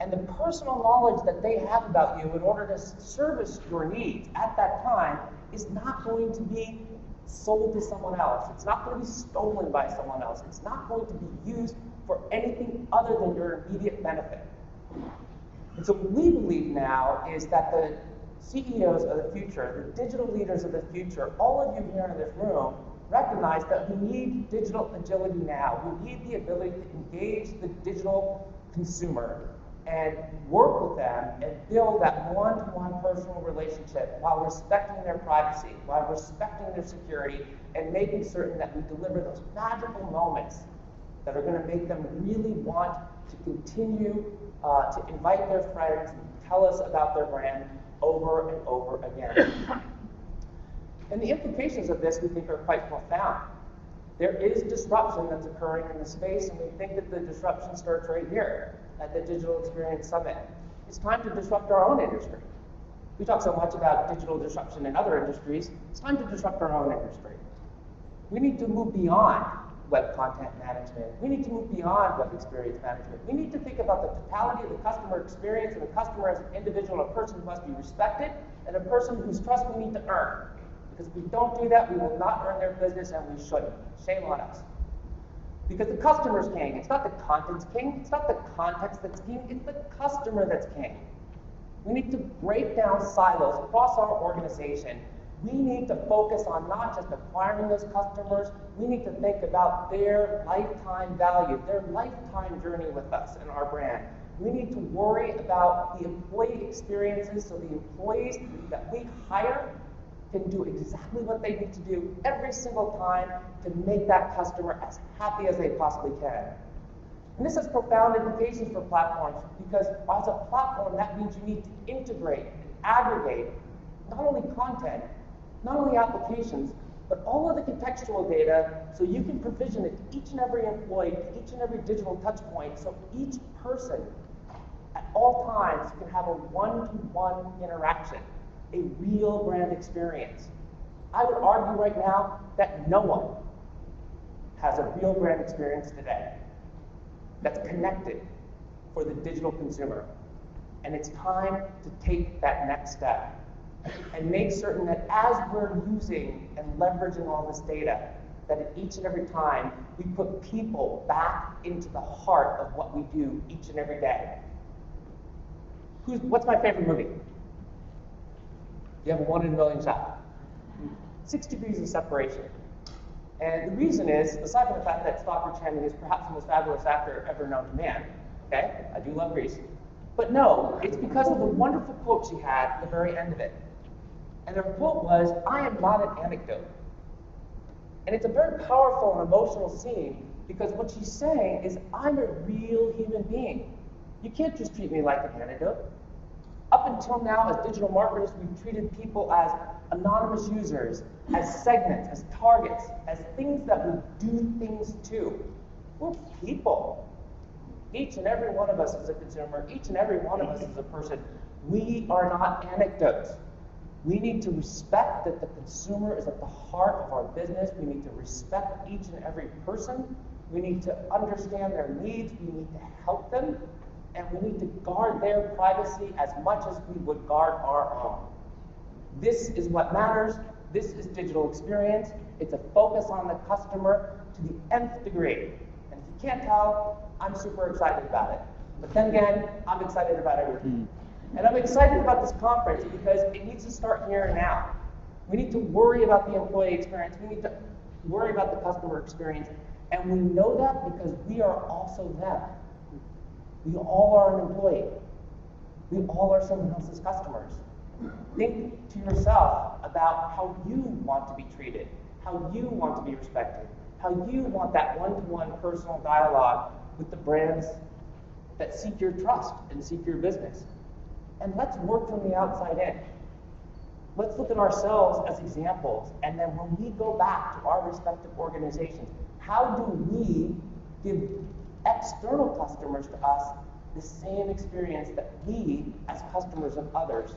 And the personal knowledge that they have about you in order to service your needs at that time is not going to be sold to someone else. It's not going to be stolen by someone else. It's not going to be used for anything other than your immediate benefit. And so what we believe now is that the CEOs of the future, the digital leaders of the future, all of you here in this room, recognize that we need digital agility now. We need the ability to engage the digital consumer and work with them and build that one-to-one personal relationship while respecting their privacy, while respecting their security, and making certain that we deliver those magical moments that are going to make them really want to continue to invite their friends and tell us about their brand over and over again. And the implications of this, we think, are quite profound. There is disruption that's occurring in the space, and we think that the disruption starts right here at the Digital Experience Summit. It's time to disrupt our own industry. We talk so much about digital disruption in other industries. It's time to disrupt our own industry. We need to move beyond web content management. We need to move beyond web experience management. We need to think about the totality of the customer experience and the customer as an individual, a person who must be respected, and a person whose trust we need to earn. Because if we don't do that, we will not earn their business, and we shouldn't. Shame on us. Because the customer's king. It's not the content's king. It's not the context that's king. It's the customer that's king. We need to break down silos across our organization. We need to focus on not just acquiring those customers, we need to think about their lifetime value, their lifetime journey with us and our brand. We need to worry about the employee experiences so the employees that we hire can do exactly what they need to do every single time to make that customer as happy as they possibly can. And this has profound implications for platforms because as a platform, that means you need to integrate and aggregate not only content, not only applications, but all of the contextual data so you can provision it to each and every employee, to each and every digital touch point, so each person at all times can have a one-to-one interaction, a real brand experience. I would argue right now that no one has a real brand experience today that's connected for the digital consumer. And it's time to take that next step and make certain that as we're using and leveraging all this data, that at each and every time we put people back into the heart of what we do each and every day. What's my favorite movie? You have a 1 in a million shot. 6 Degrees of Separation. And the reason is, aside from the fact that Stowe Channing is perhaps the most fabulous actor ever known to man, okay? I do love Grease. But no, it's because of the wonderful quote she had at the very end of it. And her quote was, "I am not an anecdote." And it's a very powerful and emotional scene because what she's saying is, I'm a real human being. You can't just treat me like an anecdote. Up until now, as digital marketers, we've treated people as anonymous users, as segments, as targets, as things that we do things to. We're people. Each and every one of us is a consumer. Each and every one of us is a person. We are not anecdotes. We need to respect that the consumer is at the heart of our business. We need to respect each and every person. We need to understand their needs. We need to help them. And we need to guard their privacy as much as we would guard our own. This is what matters. This is digital experience. It's a focus on the customer to the nth degree. And if you can't tell, I'm super excited about it. But then again, I'm excited about everything. And I'm excited about this conference because it needs to start here and now. We need to worry about the employee experience. We need to worry about the customer experience. And we know that because we are also them. We all are an employee. We all are someone else's customers. Think to yourself about how you want to be treated, how you want to be respected, how you want that one-to-one personal dialogue with the brands that seek your trust and seek your business. And let's work from the outside in. Let's look at ourselves as examples, and then when we go back to our respective organizations, how do we give external customers to us the same experience that we, as customers of others,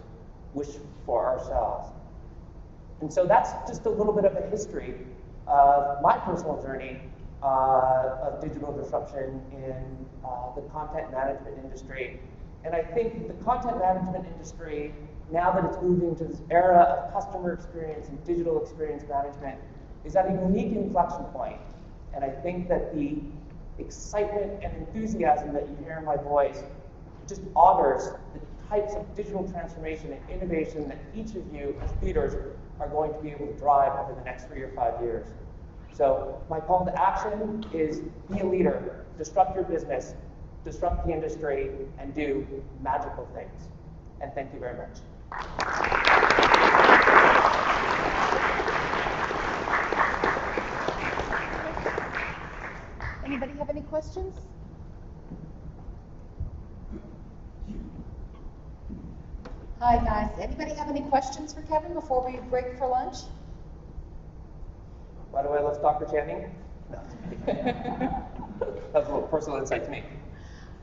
wish for ourselves? And so that's just a little bit of a history of my personal journey of digital disruption in the content management industry. And I think the content management industry, now that it's moving to this era of customer experience and digital experience management, is at a unique inflection point. And I think that the excitement and enthusiasm that you hear in my voice just augurs the types of digital transformation and innovation that each of you as leaders are going to be able to drive over the next 3 or 5 years. So my call to action is be a leader, disrupt your business, disrupt the industry, and do magical things. And thank you very much. Anybody have any questions? Hi guys, anybody have any questions for Kevin before we break for lunch? Why do I love Dr. Channing? No. That's a little personal insight to me.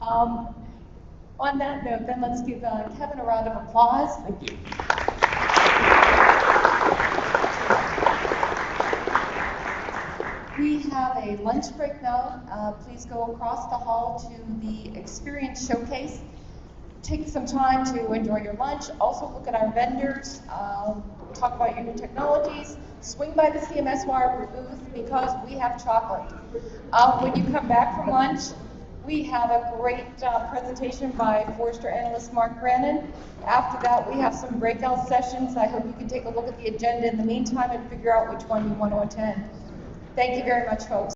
On that note, then let's give Kevin a round of applause. Thank you. We have a lunch break now. Please go across the hall to the Experience Showcase. Take some time to enjoy your lunch. Also look at our vendors, talk about your new technologies. Swing by the CMSWire booth because we have chocolate. When you come back from lunch, we have a great presentation by Forrester analyst Mark Brannon. After that, we have some breakout sessions. I hope you can take a look at the agenda in the meantime and figure out which one you want to attend. Thank you very much, folks.